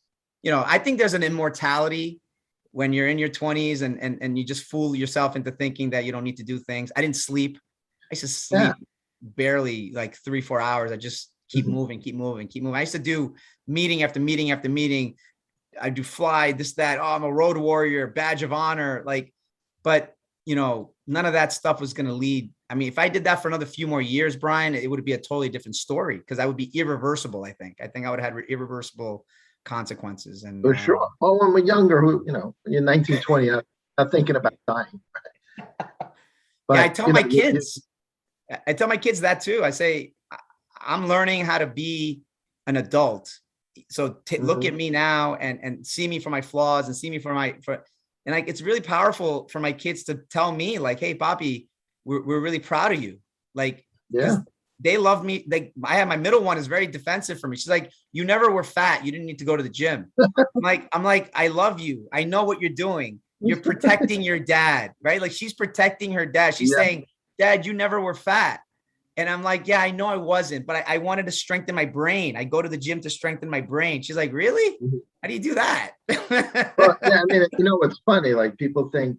I think there's an immortality when you're in your 20s and you just fool yourself into thinking that you don't need to do things. I didn't sleep. I used to Yeah. sleep barely like 3-4 hours. I just keep Mhm. moving, keep moving, keep moving. I used to do meeting after meeting after meeting. I do fly this, that. Oh, I'm a road warrior, badge of honor. Like, but none of that stuff was going to lead. I mean, if I did that for another few more years, Brian, it would be a totally different story because I would be irreversible. I think I would have had irreversible consequences. And For sure. Well, when we're younger, when you're 19, 20, not thinking about dying. yeah, I But, tell my kids, I tell my kids that too. I say, I'm learning how to be an adult. So look at Mhm. me now and see me for my flaws and see me and like, it's really powerful for my kids to tell me like, hey, Poppy, we're really proud of you. Like, Yeah. cause they love me. Like my middle one is very defensive for me. She's like, you never were fat. You didn't need to go to the gym. I'm like, I love you. I know what you're doing. You're protecting your dad, right? Like she's protecting her dad. She's Yeah. saying, Dad, you never were fat. And I'm like, yeah, I know I wasn't, but I wanted to strengthen my brain. I go to the gym to strengthen my brain. She's like, really? Mhm. How do you do that? Well, yeah, I mean, what's funny, like people think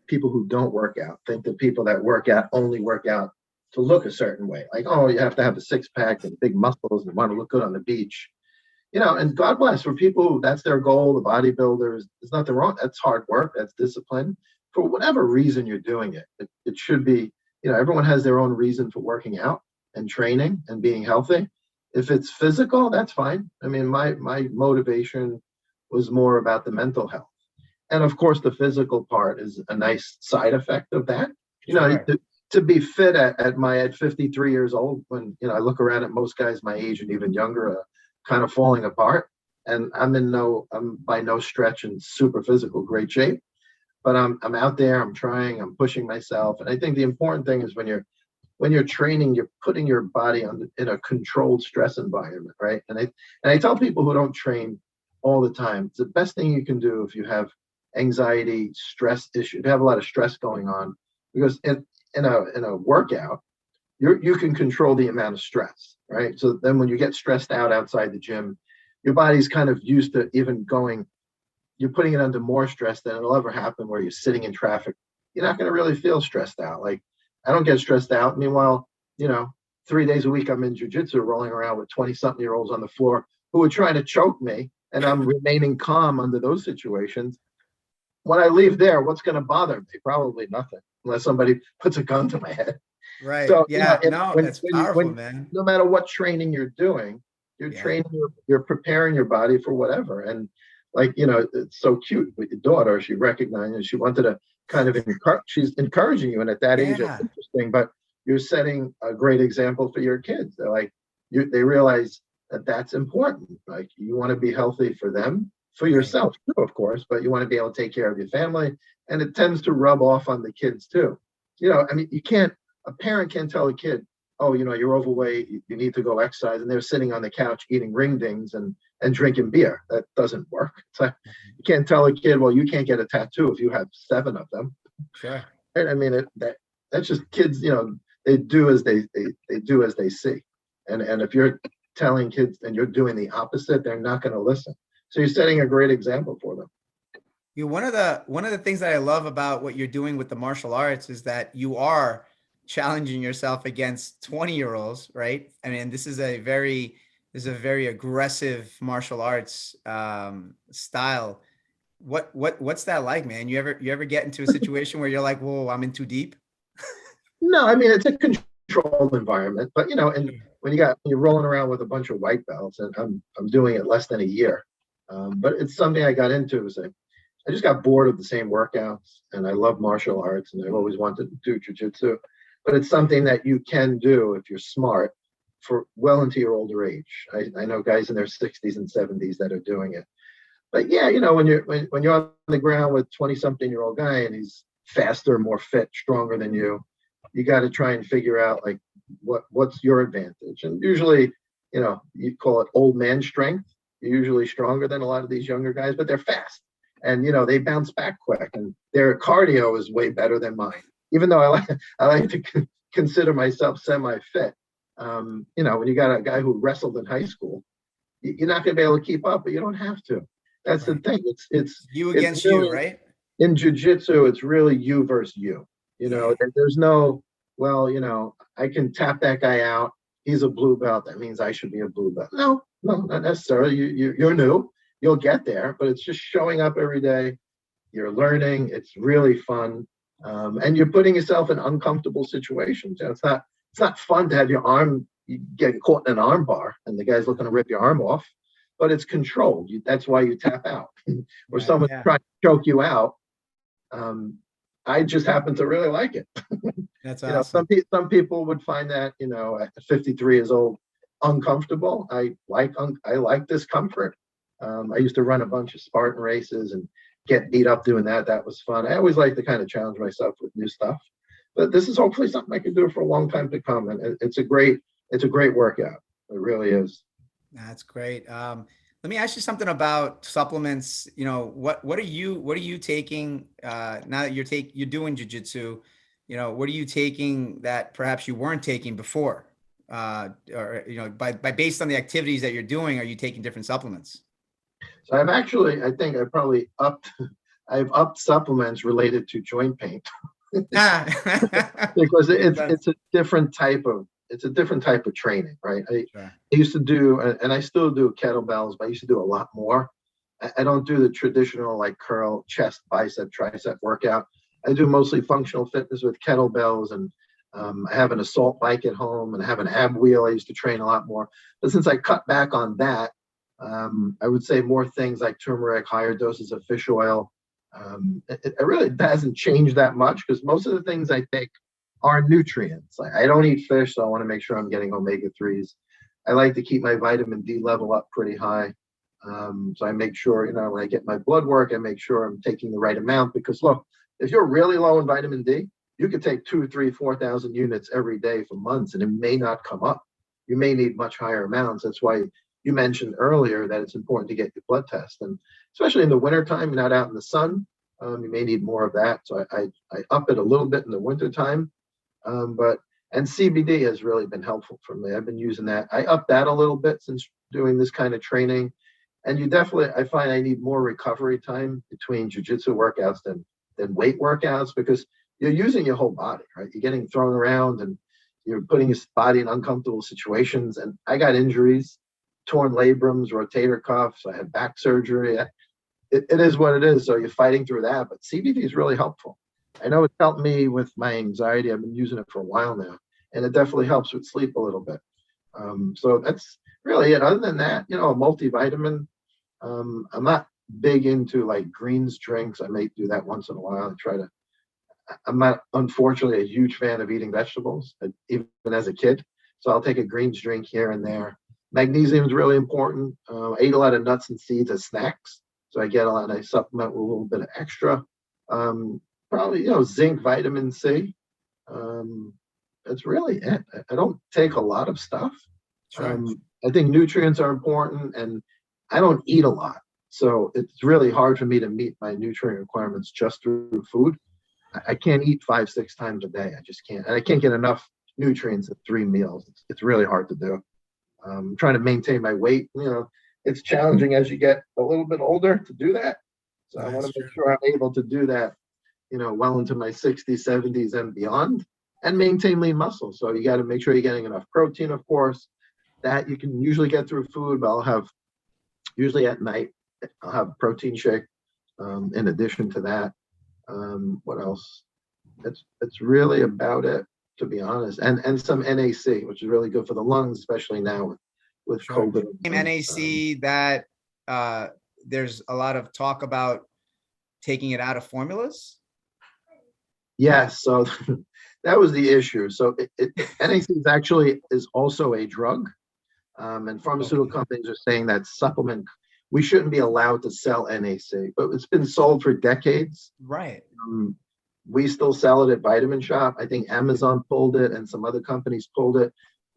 people who don't work out think that people that work out only work out to look a certain way. Like, oh, you have to have a six pack and big muscles and want to look good on the beach. And God bless for people who that's their goal, the bodybuilders, there's nothing wrong. That's hard work, that's discipline. For whatever reason you're doing it, it should be, everyone has their own reason for working out and training and being healthy. If it's physical, that's fine. I mean, my motivation was more about the mental health. And of course, the physical part is a nice side effect of that. Sure. To be fit at 53 years old, when I look around at most guys my age and even younger, kind of falling apart. And I'm by no stretch in super physical great shape, but I'm out there, I'm trying, I'm pushing myself. And I think the important thing is when you're training, you're putting your body in a controlled stress environment, right? And I tell people who don't train all the time, it's the best thing you can do if you have anxiety, stress issues, you have a lot of stress going on, because in a workout, you can control the amount of stress, right? So then when you get stressed out outside the gym, your body's kind of used to even going, you're putting it under more stress than it'll ever happen where you're sitting in traffic. You're not going to really feel stressed out. Like I don't get stressed out. Meanwhile, you know, 3 days a week I'm in jujitsu rolling around with 20-something-year-olds on the floor who are trying to choke me, and I'm remaining calm under those situations. When I leave there, what's going to bother me? Probably nothing, unless somebody puts a gun to my head. Right. So, Yeah. if, No, when it's when you powerful, when man. no matter what training you're doing, you're Yeah. training you're preparing your body for whatever. And like, it's so cute with your daughter. She recognized and she wanted to kind of encourage. She's encouraging you, and at that age, that's Yeah. interesting. But you're setting a great example for your kids. They're like, they realize that that's important. Like you want to be healthy for them, for Right. yourself too, of course, but you want to be able to take care of your family, and it tends to rub off on the kids too. I mean, you can't a parent can't tell a kid, oh, you're overweight, you need to go exercise, and they're sitting on the couch eating ring dings and drinking beer. That doesn't work. It's like you can't tell a kid, well, you can't get a tattoo if you have 7 of them. Sure. Right? I mean, that's just kids. They do as they do as they see, and if you're telling kids and you're doing the opposite, they're not going to listen. So you're setting a great example for them. One of the things that I love about what you're doing with the martial arts is that you are challenging yourself against 20-year-olds, right? I mean, this is a very aggressive martial arts style. What's that like, man? You ever get into a situation where you're like, whoa, I'm in too deep? No, I mean it's a controlled environment, but and Sure. when you're rolling around with a bunch of white belts, and I'm doing it less than a year, but it's something I got into. I just got bored of the same workouts, and I love martial arts, and I've always wanted to do jujitsu, but it's something that you can do if you're smart for well into your older age. I know guys in their 60s and 70s that are doing it. But yeah, when you're on the ground with 20-something-year-old guy and he's faster, more fit, stronger than you got to try and figure out like what's your advantage. And usually, you call it old man strength. You're usually stronger than a lot of these younger guys, but they're fast and they bounce back quick, and their cardio is way better than mine. Even though I like to consider myself semi-fit. When you got a guy who wrestled in high school, you're not going to be able to keep up, but you don't have to. That's the Right. thing. You It's against you, really right? in jujitsu. It's really you versus you. Yeah. There's no, well, I can tap that guy out. He's a blue belt. That means I should be a blue belt. No, no, not necessarily. You're new. You'll get there, but it's just showing up every day. You're learning. It's really fun, and you're putting yourself in uncomfortable situations. It's not fun to have your arm get caught in an arm bar and the guy's looking to rip your arm off, but it's controlled. That's why you tap out, or Right. someone Yeah. trying to choke you out. Um, I just happen to really like it. That's Some awesome. some people would find that at 53 years old uncomfortable. I like discomfort. I used to run a bunch of Spartan races and get beat up doing that. That was fun. I always like to kind of challenge myself with new stuff. But this is hopefully something I can do for a long time to come. And it's a great workout. It really is. That's great. Let me ask you something about supplements. What are you taking now that you're doing jujitsu? What are you taking that perhaps you weren't taking before? Or by based on the activities that you're doing, are you taking different supplements? So I think I've upped supplements related to joint pain Ah, because makes it's sense. it's a different type of it's a different type of training, right? I Sure. used to do, and I still do kettlebells, but I used to do a lot more. I don't do the traditional like curl, chest, bicep, tricep workout. I do mostly functional fitness with kettlebells, and I have an assault bike at home, and I have an ab wheel. I used to train a lot more, but since I cut back on that, I would say more things like turmeric, higher doses of fish oil. It really hasn't changed that much because most of the things I take are nutrients. I don't eat fish, so I want to make sure I'm getting omega 3s. I like to keep my vitamin D level up pretty high. So I make sure, when I get my blood work, I make sure I'm taking the right amount because look, if you're really low in vitamin D, you could take 2, 3, 4,000 units every day for months and it may not come up. You may need much higher amounts. That's why you mentioned earlier that it's important to get your blood test. And especially in the wintertime, you're not out in the sun, you may need more of that. So I up it a little bit in the wintertime. But and CBD has really been helpful for me. I've been using that. I upped that a little bit since doing this kind of training. And I find I need more recovery time between jujitsu workouts than weight workouts because you're using your whole body, right? You're getting thrown around and you're putting your body in uncomfortable situations. And I got injuries, torn labrums, rotator cuffs. I had back surgery. It is what it is. So you're fighting through that. But CBD is really helpful. I know it's helped me with my anxiety. I've been using it for a while now, and it definitely helps with sleep a little bit. So that's really it. Other than that, a multivitamin. I'm not big into like greens drinks. I may do that once in a while. I'm not, unfortunately, a huge fan of eating vegetables, even as a kid. So I'll take a greens drink here and there. Magnesium is really important. I eat a lot of nuts and seeds as snacks. So I get a lot, I supplement with a little bit of extra. Probably, zinc, vitamin C. Um, that's really it. I don't take a lot of stuff. Sure. I think nutrients are important, and I don't eat a lot. So it's really hard for me to meet my nutrient requirements just through food. I can't eat 5, 6 times a day. I just can't. And I can't get enough nutrients at 3 meals. It's really hard to do. Trying to maintain my weight, it's challenging as you get a little bit older to do that. So I want That's to make true. sure I'm able to do that, well into my 60s, 70s, and beyond, and maintain lean muscle. So you got to make sure you're getting enough protein, of course. That you can usually get through food, but I'll have usually at night, I'll have a protein shake in addition to that. What else? That's really about it, to be honest. And some NAC, which is really good for the lungs, especially now with Sure. COVID. NAC that uh, there's a lot of talk about taking it out of formulas. Yes, so that was the issue. So NAC is also a drug, and pharmaceutical Okay. companies are saying that supplement we shouldn't be allowed to sell NAC, but it's been sold for decades. Right. Um, we still sell it at Vitamin Shop. I think Amazon pulled it and some other companies pulled it.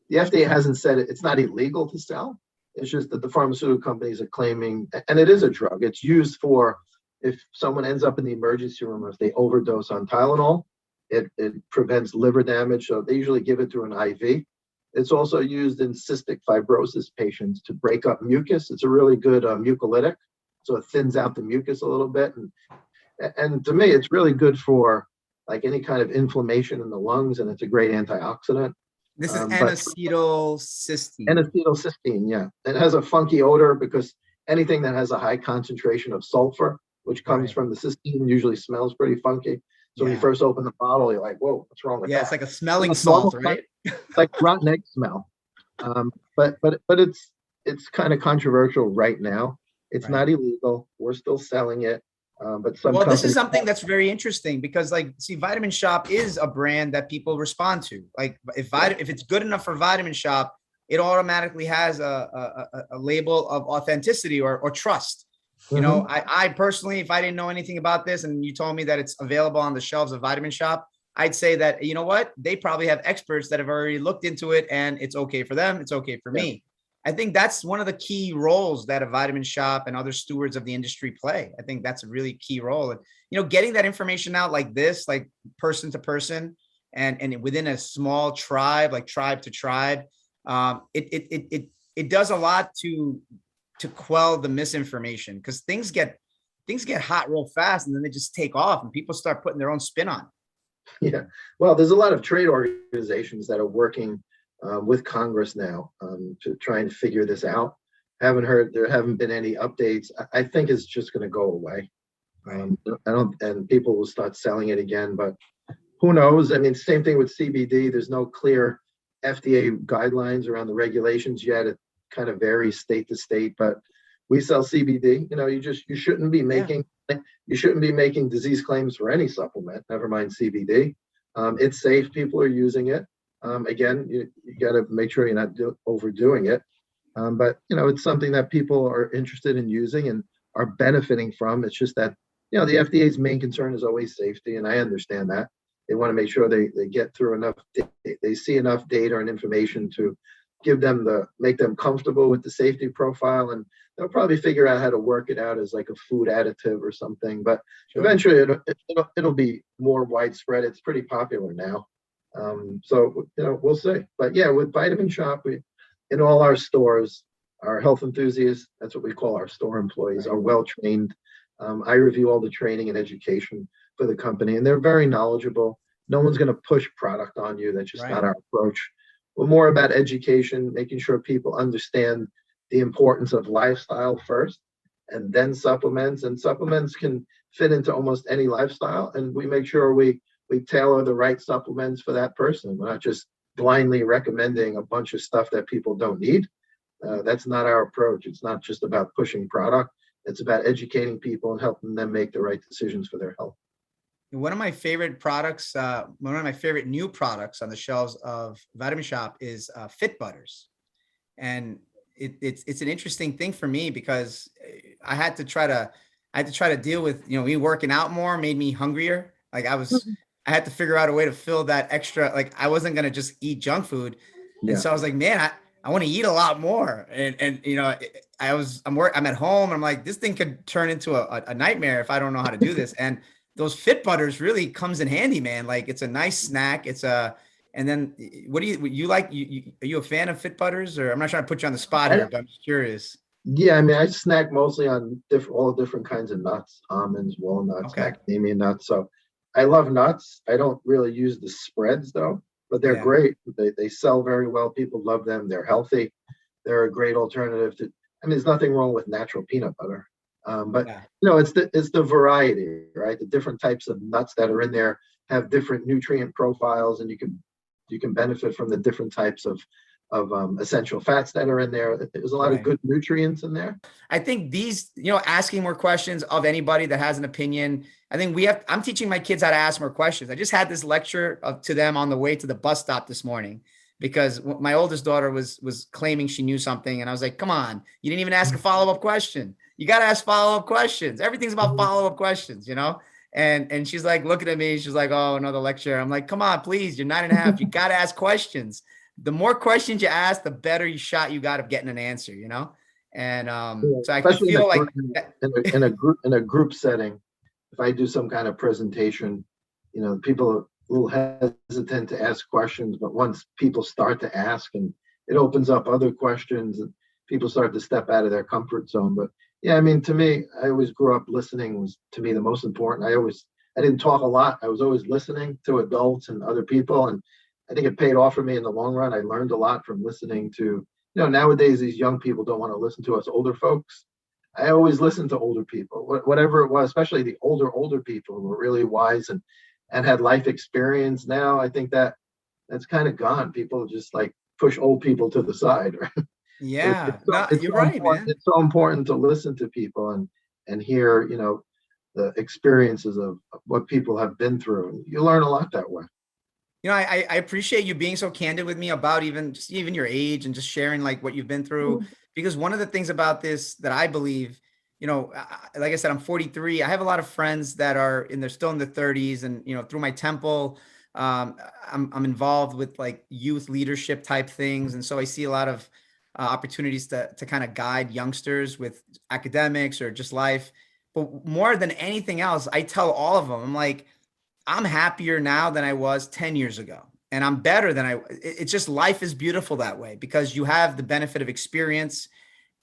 The FDA hasn't said it. It's not illegal to sell. It's just that the pharmaceutical companies are claiming, and it is a drug. It's used for if someone ends up in the emergency room or if they overdose on Tylenol, it prevents liver damage. So they usually give it through an IV. It's also used in cystic fibrosis patients to break up mucus. It's a really good mucolytic. so it thins out the mucus a little bit. And to me, it's really good for like any kind of inflammation in the lungs, and it's a great antioxidant. This is But N-acetylcysteine. N-acetylcysteine, yeah, it has a funky odor because anything that has a high concentration of sulfur, which comes Right. from the cysteine, usually smells pretty funky. So when you Yeah. first open the bottle, you're like, "Whoa, what's wrong with Yeah, it's that?" like a smelling It's normal, salt, right? it's like rotten egg smell. But it's kind of controversial right now. It's Right. not illegal. We're still selling it, but some Well, this is companies. something that's very interesting because, like, see, Vitamin Shop is a brand that people respond to. Like, if it's good enough for Vitamin Shop, it automatically has a label of authenticity or trust. You know, Mhm. I personally, if I didn't know anything about this and you told me that it's available on the shelves of Vitamin Shop, I'd say that, you know what, they probably have experts that have already looked into it and it's okay for them. It's okay for Yeah, me. I think that's one of the key roles that a Vitamin Shop and other stewards of the industry play. I think that's a really key role. And, you know, getting that information out like this, like person to person and within a small tribe, like tribe to tribe, it does a lot to quell the misinformation because things get hot real fast and then they just take off and people start putting their own spin on it. yeah. Well, there's a lot of trade organizations that are working with Congress now to try and figure this out. Haven't heard there haven't been any updates. I think it's just going to go away. Right. I don't, and people will start selling it again. But who knows? I mean, same thing with CBD. There's no clear FDA guidelines around the regulations yet. It kind of varies state to state, but we sell CBD. You know, you shouldn't be Yeah. making disease claims for any supplement, never mind CBD. It's safe. People are using it. Again, you got to make sure you're not overdoing it. But you know, it's something that people are interested in using and are benefiting from. It's just that the FDA's main concern is always safety, and I understand that. They want to make sure they get through enough, they see enough data and information to make them comfortable with the safety profile, and they'll probably figure out how to work it out as like a food additive or something. But Sure. eventually, it'll be more widespread. It's pretty popular now. So we'll see. But yeah, with Vitamin Shop, in all our stores, our health enthusiasts, that's what we call our store employees, Right. are well trained. I review all the training and education for the company, and they're very knowledgeable. No one's going to push product on you. That's just Right. not our approach. We're more about education, making sure people understand the importance of lifestyle first and then supplements. And supplements can fit into almost any lifestyle. And we make sure we tailor the right supplements for that person. We're not just blindly recommending a bunch of stuff that people don't need. That's not our approach. It's not just about pushing product. It's about educating people and helping them make the right decisions for their health. One of my favorite products, one of my favorite new products on the shelves of Vitamin Shop is Fit Butters. And it's an interesting thing for me because I had to try to deal with, me working out more made me hungrier. Like I had to figure out a way to fill that extra, like I wasn't going to just eat junk food. And Yeah. so I was like, man, I want to eat a lot more. And I'm at home and I'm like, this thing could turn into a nightmare if I don't know how to do this. And those Fit Butters really comes in handy, man. Like it's a nice snack. And then what do you like? Are you a fan of Fit Butters, or I'm not trying to put you on the spot I, here, but I'm just curious. yeah, I mean, I snack mostly on all different kinds of nuts, almonds, walnuts, Okay. macadamia nuts. So I love nuts. I don't really use the spreads though, but they're Yeah. great. They sell very well. People love them. They're healthy. They're a great alternative to. I mean, there's nothing wrong with natural peanut butter, but Yeah. it's the variety, right? The different types of nuts that are in there have different nutrient profiles, and you can benefit from the different types of essential fats that are in there. There's a lot of Right. good nutrients in there. I think these, asking more questions of anybody that has an opinion. I think I'm teaching my kids how to ask more questions. I just had this lecture to them on the way to the bus stop this morning because my oldest daughter was claiming she knew something. And I was like, come on, you didn't even ask a follow-up question. You got to ask follow-up questions. Everything's about follow-up questions. And she's like looking at me. She's like, oh, another lecture. I'm like, come on, please. You're 9.5. You got to ask questions. The more questions you ask, the better shot you got of getting an answer. And Yeah, so I especially feel like in a group setting. If I do some kind of presentation, people are a little hesitant to ask questions, but once people start to ask, and it opens up other questions, and people start to step out of their comfort zone. But Yeah, I mean, to me, I always grew up listening was to me the most important. I didn't talk a lot. I was always listening to adults and other people, and I think it paid off for me in the long run. I learned a lot from listening to, nowadays these young people don't want to listen to us older folks. I always listened to older people, whatever it was, especially the older people who were really wise and had life experience. Now I think that's kind of gone. People just like push old people to the side, right? Yeah, no, you're right, man. It's so important to listen to people and hear, the experiences of what people have been through. You learn a lot that way. I appreciate you being so candid with me about even your age and just sharing like what you've been through. Because one of the things about this that I believe, like I said, I'm 43. I have a lot of friends that they're still in their 30s, and through my temple, I'm involved with like youth leadership type things, and so I see a lot of opportunities to kind of guide youngsters with academics or just life. But more than anything else, I tell all of them, I'm like, I'm happier now than I was 10 years ago. And I'm better than it's just life is beautiful that way because you have the benefit of experience,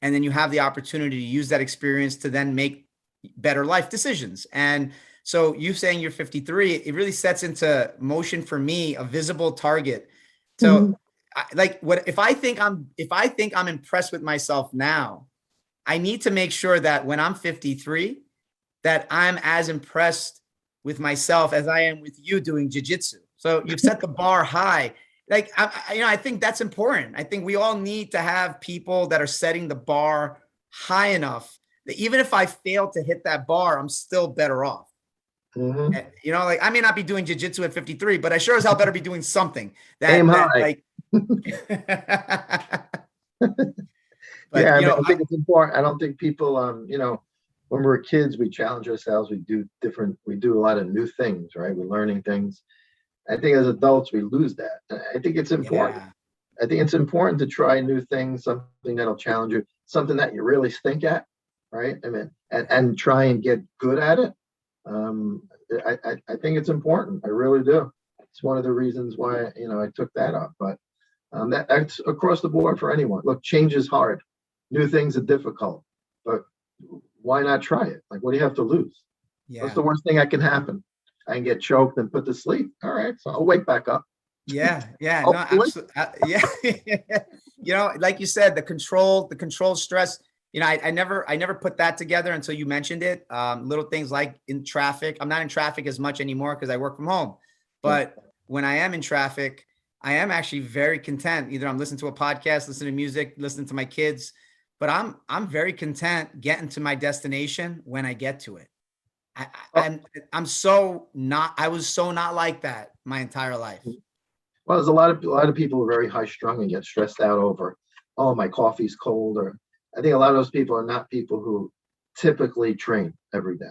and then you have the opportunity to use that experience to then make better life decisions. And so you saying you're 53, it really sets into motion for me a visible target. So like what if I think I'm impressed with myself now, I need to make sure that when I'm 53, that I'm as impressed with myself as I am with you doing jujitsu. So you've set the bar high. Like, I think that's important. I think we all need to have people that are setting the bar high enough that even if I fail to hit that bar, I'm still better off. Mm-hmm. Like I may not be doing jujitsu at 53, but I sure as hell better be doing something Aim that high. like, Yeah, but I mean, I think it's important. I don't think people, when we're kids, we challenge ourselves. We do a lot of new things, right? We're learning things. I think as adults, we lose that. I think it's important. yeah, I think it's important to try new things, something that'll challenge you, something that you really stink at, right? I mean, and try and get good at it. Um, I think it's important. I really do. It's one of the reasons why, I took that up. But that's across the board for anyone. Look, change is hard. New things are difficult, but why not try it? Like, what do you have to lose? What's yeah. the worst thing that can happen? I can get choked and put to sleep. All right, so I'll wake back up. Yeah, yeah, no, Hopefully. absolutely. Yeah. Like you said, the control stress, I never put that together until you mentioned it. Little things like in traffic. I'm not in traffic as much anymore because I work from home. Yeah. But when I am in traffic, I am actually very content. Either I'm listening to a podcast, listening to music, listening to my kids, but I'm very content getting to my destination when I get to it. I, Oh, I'm so not, I was so not like that my entire life. well, there's a lot of people who are very high strung and get stressed out over, oh, my coffee's cold, or I think a lot of those people are not people who typically train every day.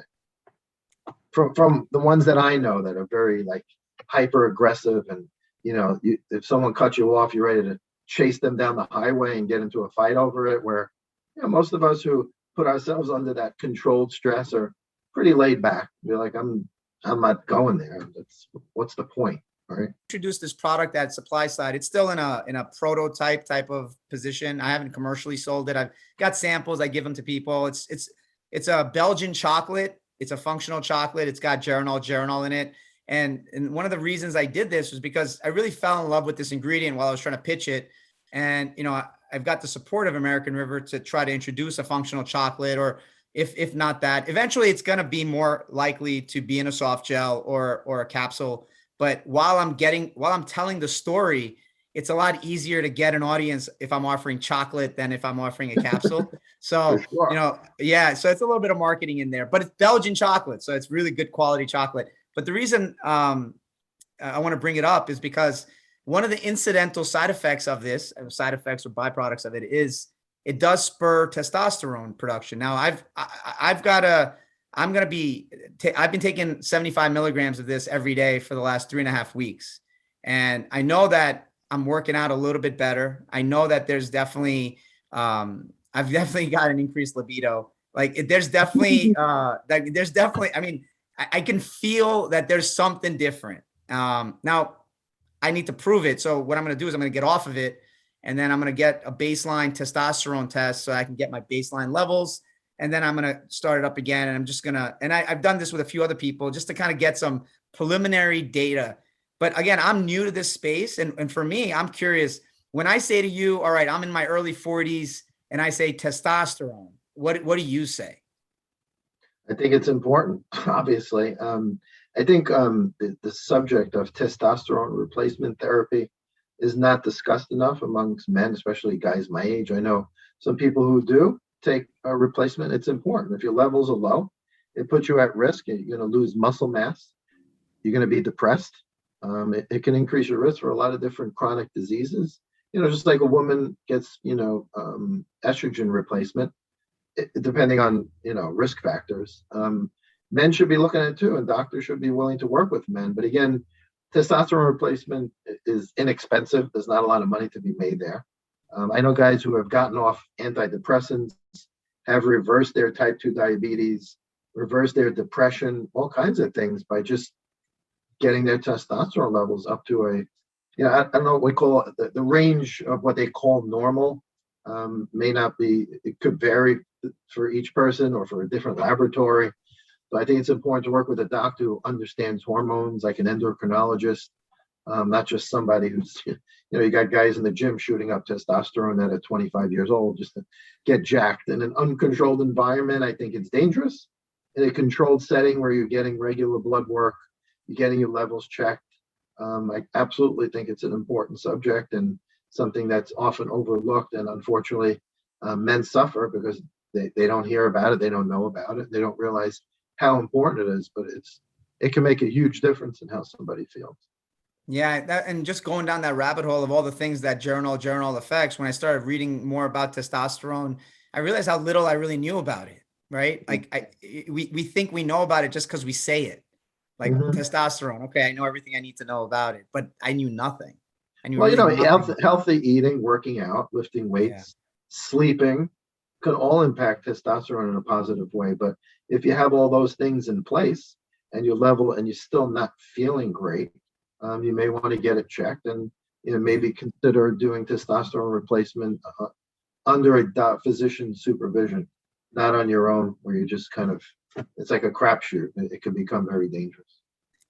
From the ones that I know that are very like hyper aggressive, and if someone cuts you off, you're ready to chase them down the highway and get into a fight over it. Where most of us who put ourselves under that controlled stress are pretty laid back. You're like, I'm not going there. That's what's the point, right? Introduced this product at supply side. It's still in a prototype type of position. I haven't commercially sold it. I've got samples. I give them to people. It's a Belgian chocolate. It's a functional chocolate. It's got geranol in it. And one of the reasons I did this was because I really fell in love with this ingredient while I was trying to pitch it. And I've got the support of American River to try to introduce a functional chocolate, or if not that, eventually it's going to be more likely to be in a soft gel or a capsule. But while I'm telling the story, it's a lot easier to get an audience if I'm offering chocolate than if I'm offering a capsule. For So, sure. yeah, so it's a little bit of marketing in there, but it's Belgian chocolate. So it's really good quality chocolate. But the reason I want to bring it up is because one of the incidental side effects of this, side effects or byproducts of it, is it does spur testosterone production. Now I've been taking 75 milligrams of this every day for the last 3.5 weeks. And I know that I'm working out a little bit better. I know that there's definitely, I've definitely got an increased libido. Like there's definitely, I mean, I can feel that there's something different. Now I need to prove it. So what I'm going to do is I'm going to get off of it, and then I'm going to get a baseline testosterone test so I can get my baseline levels. and then I'm going to start it up again. And I'm just going to, and I've done this with a few other people just to kind of get some preliminary data. But again, I'm new to this space. And for me, I'm curious, when I say to you, all right, I'm in my early 40s and I say testosterone, what do you say? I think it's important, obviously. I think the subject of testosterone replacement therapy is not discussed enough amongst men, especially guys my age. I know some people who do take a replacement. It's important. If your levels are low, it puts you at risk. You're going to lose muscle mass. You're going to be depressed. It can increase your risk for a lot of different chronic diseases. Just like a woman gets, estrogen replacement, depending on risk factors. Men should be looking at it too, and doctors should be willing to work with men. But again, testosterone replacement is inexpensive. There's not a lot of money to be made there. I know guys who have gotten off antidepressants, have reversed their type 2 diabetes, reversed their depression, all kinds of things by just getting their testosterone levels up to I don't know what we call it, the range of what they call normal. May not be, it could vary for each person or for a different laboratory. So I think it's important to work with a doctor who understands hormones, like an endocrinologist, not just somebody who's, you got guys in the gym shooting up testosterone at 25 years old just to get jacked. In an uncontrolled environment, I think it's dangerous. In a controlled setting where you're getting regular blood work, you're getting your levels checked, I absolutely think it's an important subject and something that's often overlooked. And unfortunately, men suffer because they don't hear about it, they don't know about it, they don't realize how important it is. But it can make a huge difference in how somebody feels. Yeah, and just going down that rabbit hole of all the things that journal affects. When I started reading more about testosterone, I realized how little I really knew about it. Right? Like we think we know about it just because we say it. Like testosterone. Okay, I know everything I need to know about it, but I knew nothing. I knew Well, really nothing. healthy eating, working out, lifting Yeah. weights, sleeping can all impact testosterone in a positive way. But if you have all those things in place and your level and you're still not feeling great, you may want to get it checked and maybe consider doing testosterone replacement under a physician supervision, not on your own, where you just kind of, it's like a crapshoot. It can become very dangerous.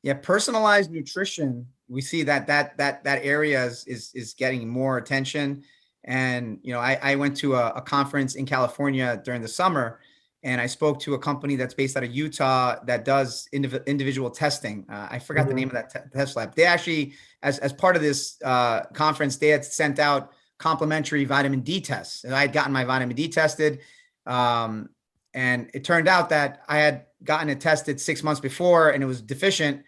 Yeah, personalized nutrition. We see that area is getting more attention. And I went to a conference in California during the summer, and I spoke to a company that's based out of Utah that does individual testing. I forgot the name of that test lab. They actually, as part of this conference, they had sent out complimentary vitamin D tests, and I had gotten my vitamin D tested. And it turned out that I had gotten it tested 6 months before and it was deficient.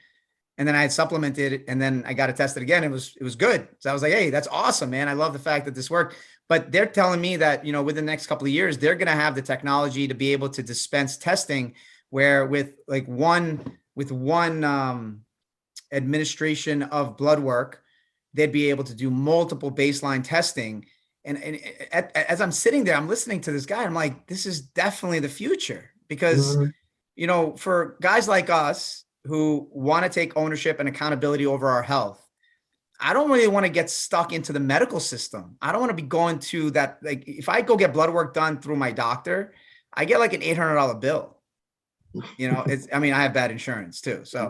And then I had supplemented it, and then I got it tested again. It was good. So I was like, hey, that's awesome, man. I love the fact that this worked. But they're telling me that, within the next couple of years, they're going to have the technology to be able to dispense testing where with one administration of blood work, they'd be able to do multiple baseline testing. And as I'm sitting there, I'm listening to this guy. I'm like, this is definitely the future because, for guys like us who want to take ownership and accountability over our health, I don't really want to get stuck into the medical system. I don't want to be going to that. Like if I go get blood work done through my doctor, I get like an $800 bill. I have bad insurance too. So,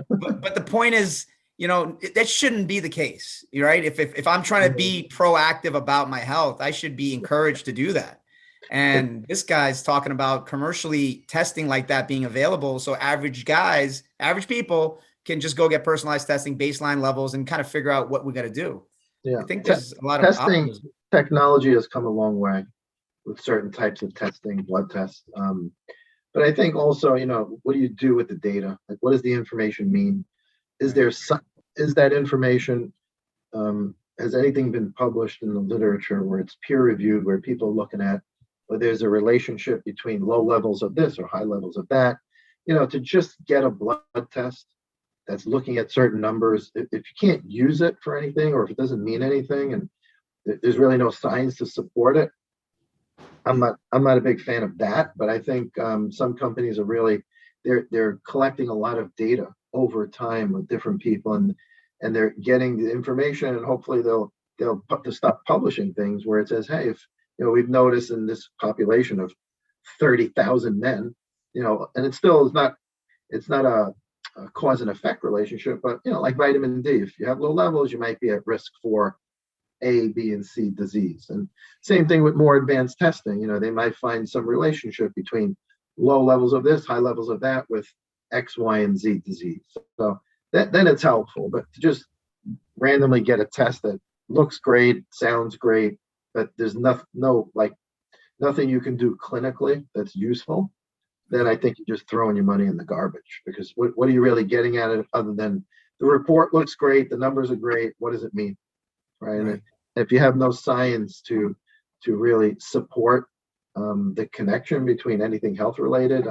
but the point is, that shouldn't be the case, right? If I'm trying to be proactive about my health, I should be encouraged to do that. And this guy's talking about commercially testing like that being available. So average people can just go get personalized testing, baseline levels, and kind of figure out what we got to do. Yeah. I think there's a lot of testing optimism. technology has come a long way with certain types of testing, blood tests. But I think also, what do you do with the data? Like, what does the information mean? Is that information, has anything been published in the literature where it's peer reviewed, where people are looking at where there's a relationship between low levels of this or high levels of that? To just get a blood test that's looking at certain numbers, if you can't use it for anything or if it doesn't mean anything and there's really no science to support it, I'm not a big fan of that. But I think some companies are really they're collecting a lot of data over time with different people and they're getting the information, and hopefully they'll stop publishing things where it says, hey, if we've noticed in this population of 30,000 men, and it still is not, it's not a cause and effect relationship, but like vitamin D, if you have low levels, you might be at risk for A, B, and C disease. And same thing with more advanced testing. They might find some relationship between low levels of this, high levels of that with X, Y, and Z disease. So then it's helpful. But to just randomly get a test that looks great, sounds great, but there's nothing you can do clinically that's useful, then I think you're just throwing your money in the garbage, because what are you really getting at it other than the report looks great, the numbers are great, what does it mean, right? And if you have no science to really support the connection between anything health related,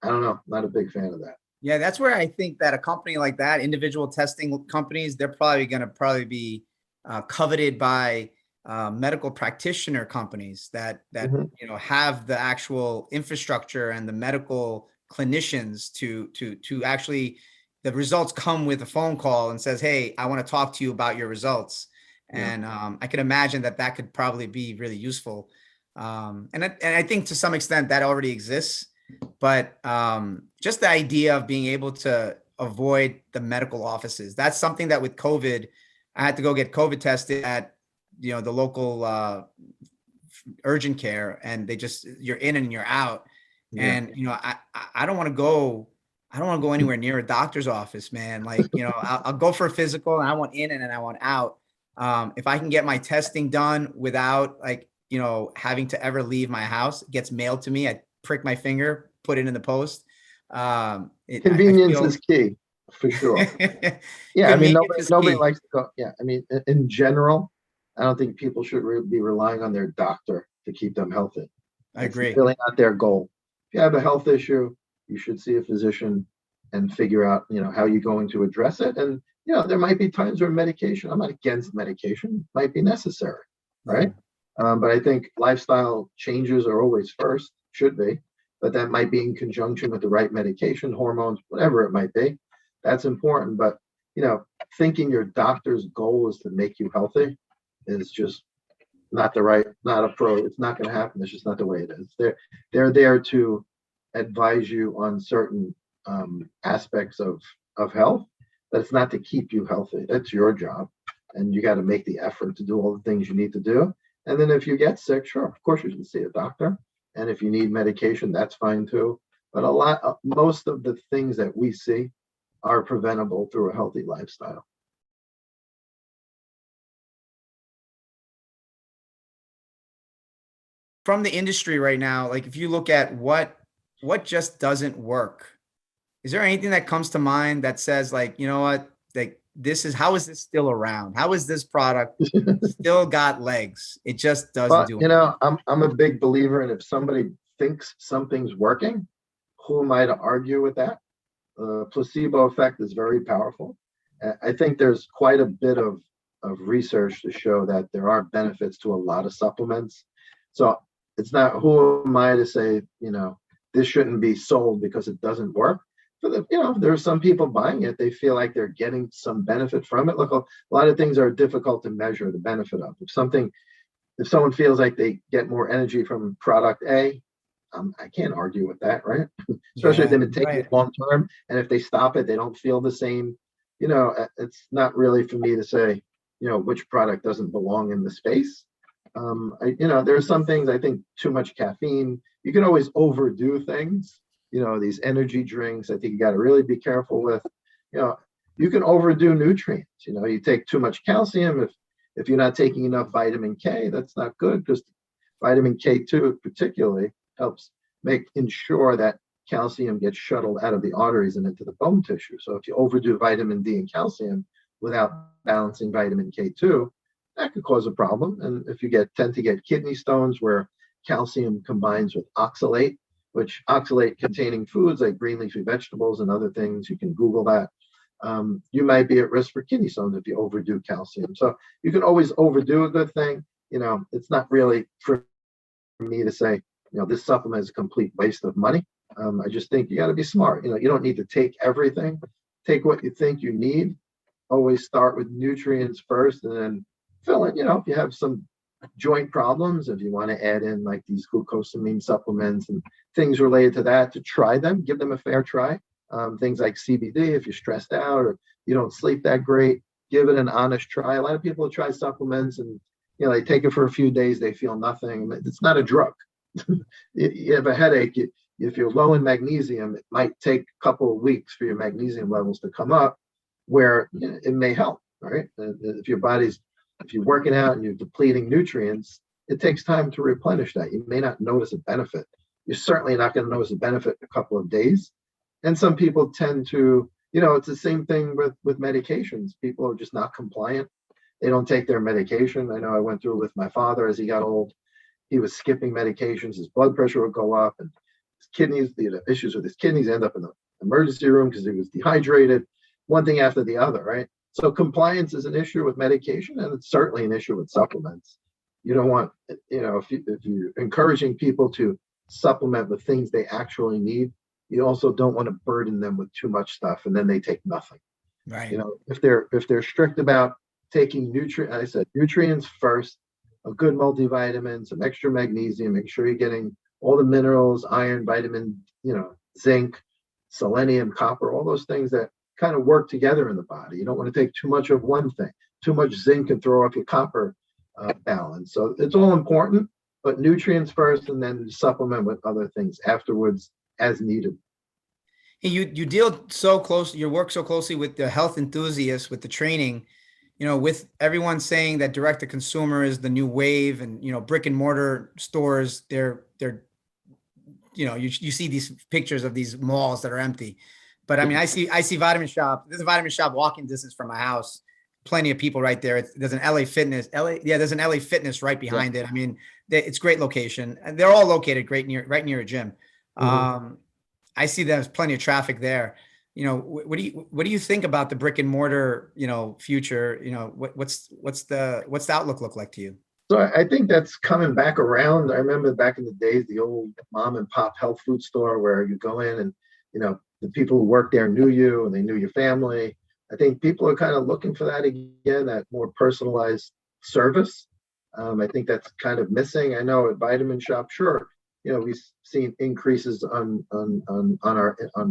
I don't know, not a big fan of that. Yeah, that's where I think that a company like that, individual testing companies, they're probably going to be coveted by medical practitioner companies that have the actual infrastructure and the medical clinicians to actually, the results come with a phone call and says, hey, I want to talk to you about your results. And I can imagine that could probably be really useful. And I think to some extent that already exists, but just the idea of being able to avoid the medical offices, that's something that with COVID, I had to go get COVID tested at, the local urgent care, and you're in and you're out. And, I don't want to go, anywhere near a doctor's office, man. Like, I'll go for a physical and I want in and then I want out. If I can get my testing done without having to ever leave my house, it gets mailed to me. I prick my finger, put it in the post. Convenience is key, for sure. Yeah, I mean, nobody likes to go. Yeah, I mean, in general, I don't think people should be relying on their doctor to keep them healthy. I agree. It's really not their goal. If you have a health issue, you should see a physician and figure out, how you're going to address it. And, there might be times where medication, I'm not against medication, might be necessary, right? But I think lifestyle changes are always first, should be, but that might be in conjunction with the right medication, hormones, whatever it might be. That's important. But, thinking your doctor's goal is to make you healthy is just not it's not going to happen. It's just not the way it is. They're there to advise you on certain aspects of health, but it's not to keep you healthy. That's your job. And you got to make the effort to do all the things you need to do. And then if you get sick, sure, of course you can see a doctor. And if you need medication, that's fine too. But most of the things that we see are preventable through a healthy lifestyle. From the industry right now, like if you look at what just doesn't work, is there anything that comes to mind that says like, you know what, like how is this still around? How is this product still got legs? It just doesn't do anything. I'm a big believer in, if somebody thinks something's working, who am I to argue with that? Placebo effect is very powerful. I think there's quite a bit of research to show that there are benefits to a lot of supplements. So it's not, who am I to say, this shouldn't be sold because it doesn't work. But there are some people buying it. They feel like they're getting some benefit from it. Look, a lot of things are difficult to measure the benefit of. If someone feels like they get more energy from product A, I can't argue with that, right? Especially if they've been taking it long term, and if they stop it, they don't feel the same. It's not really for me to say, which product doesn't belong in the space. There are some things, I think too much caffeine. You can always overdo things. These energy drinks, I think you got to really be careful with. You can overdo nutrients. You take too much calcium. If you're not taking enough vitamin K, that's not good, because vitamin K2 particularly helps ensure that calcium gets shuttled out of the arteries and into the bone tissue. So if you overdo vitamin D and calcium without balancing vitamin K2, that could cause a problem. And if you tend to get kidney stones where calcium combines with oxalate, which oxalate containing foods like green leafy vegetables and other things, you can Google that. You might be at risk for kidney stones if you overdo calcium. So you can always overdo a good thing. It's not really for me to say, this supplement is a complete waste of money. I just think you got to be smart. You don't need to take everything. Take what you think you need. Always start with nutrients first, and then fill it. If you have some joint problems, if you want to add in like these glucosamine supplements and things related to that, to try them, give them a fair try. Things like CBD, if you're stressed out or you don't sleep that great, give it an honest try. A lot of people try supplements and they take it for a few days, they feel nothing. It's not a drug. You have a headache, if you're low in magnesium, it might take a couple of weeks for your magnesium levels to come up, where it may help, right? If you're working out and you're depleting nutrients, it takes time to replenish that. You may not notice a benefit. You're certainly not going to notice a benefit in a couple of days. And some people tend to, it's the same thing with medications. People are just not compliant. They don't take their medication. I know I went through it with my father as he got old. He was skipping medications. His blood pressure would go up, and his kidneys, the issues with his kidneys, end up in the emergency room because he was dehydrated. One thing after the other, right? So compliance is an issue with medication, and it's certainly an issue with supplements. You don't want, if you're encouraging people to supplement with things they actually need, you also don't want to burden them with too much stuff and then they take nothing. Right. If they're strict about taking nutrients first, a good multivitamin, some extra magnesium, make sure you're getting all the minerals, iron, vitamin, zinc, selenium, copper, all those things that kind of work together in the body. You don't want to take too much of one thing. Too much zinc can throw off your copper balance. So it's all important, but nutrients first and then supplement with other things afterwards as needed. Hey, you deal so close, you work so closely with the health enthusiasts, with the training, with everyone saying that direct to consumer is the new wave, and brick and mortar stores, they're you see these pictures of these malls that are empty. But I mean, I see Vitamin Shop. There's a Vitamin Shop walking distance from my house. Plenty of people right there. There's an LA Fitness. There's an LA Fitness right behind it. I mean, it's great location, and they're all located right near a gym. Mm-hmm. I see there's plenty of traffic there. What do you think about the brick and mortar, future? What's the outlook look like to you? So I think that's coming back around. I remember back in the days, the old mom and pop health food store where you go in and, the people who worked there knew you and they knew your family. I think people are kind of looking for that again, that more personalized service. I think that's kind of missing. I know at Vitamin Shop, sure, we've seen increases on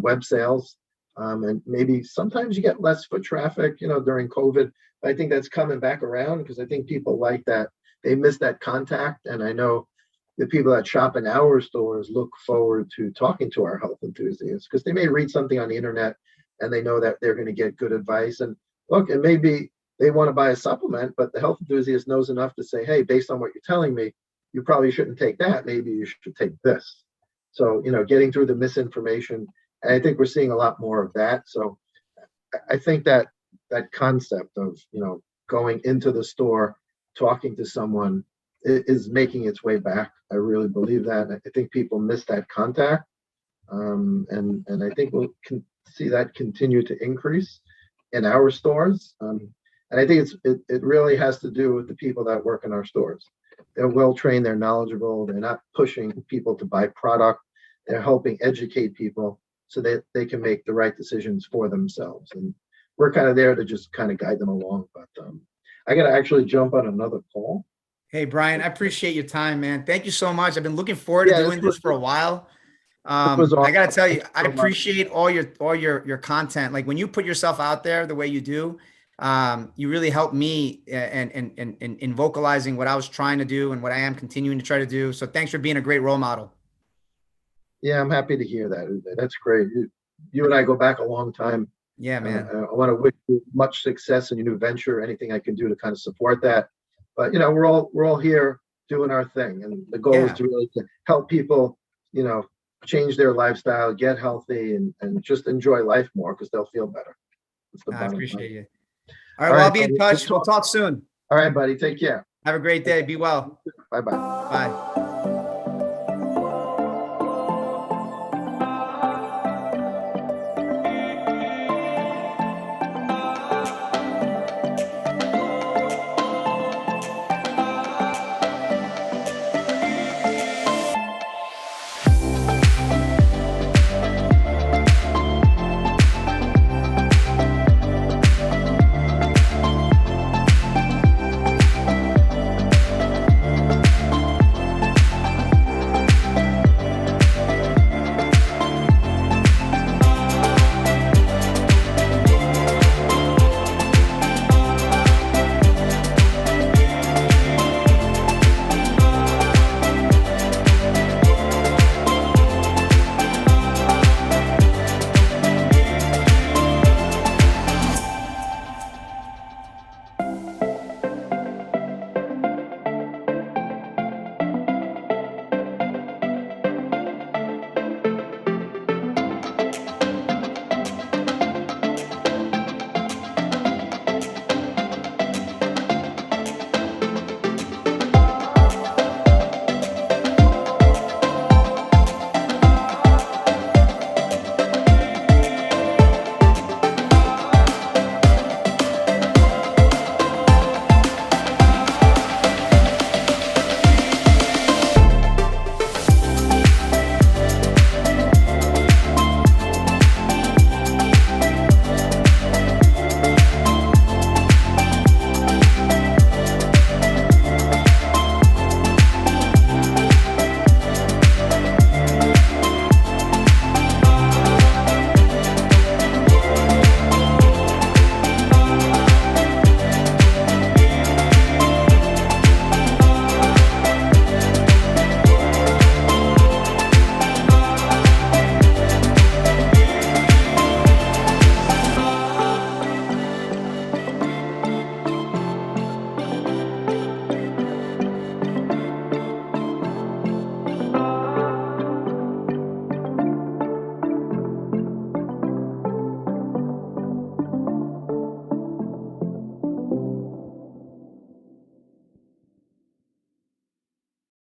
web sales, and maybe sometimes you get less foot traffic, during COVID. But I think that's coming back around because I think people like that. They miss that contact, and I know the people that shop in our stores look forward to talking to our health enthusiasts because they may read something on the internet and they know that they're going to get good advice. And look, and maybe they want to buy a supplement, but the health enthusiast knows enough to say, hey, based on what you're telling me, you probably shouldn't take that. Maybe you should take this. So, getting through the misinformation. And I think we're seeing a lot more of that. So I think that concept of, going into the store, talking to someone is making its way back. I really believe that. I think people miss that contact. And I think we'll see that continue to increase in our stores. And I think it really has to do with the people that work in our stores. They're well trained, they're knowledgeable, they're not pushing people to buy product. They're helping educate people so that they can make the right decisions for themselves. And we're kind of there to just kind of guide them along. But I got to actually jump on another call. Hey, Brian, I appreciate your time, man. Thank you so much. I've been looking forward to doing this for a while. Awesome. I got to tell you, I appreciate all your content. Like when you put yourself out there the way you do, you really helped me in vocalizing what I was trying to do and what I am continuing to try to do. So thanks for being a great role model. Yeah, I'm happy to hear that. That's great. You and I go back a long time. Yeah, man. I want to wish you much success in your new venture. Anything I can do to kind of support that. But we're all here doing our thing, and the goal is to really help people, change their lifestyle, get healthy, and just enjoy life more because they'll feel better. I appreciate you. All right, well, I'll be in touch. We'll talk soon. All right, buddy. Take care. Have a great day. Be well. Bye-bye. Bye.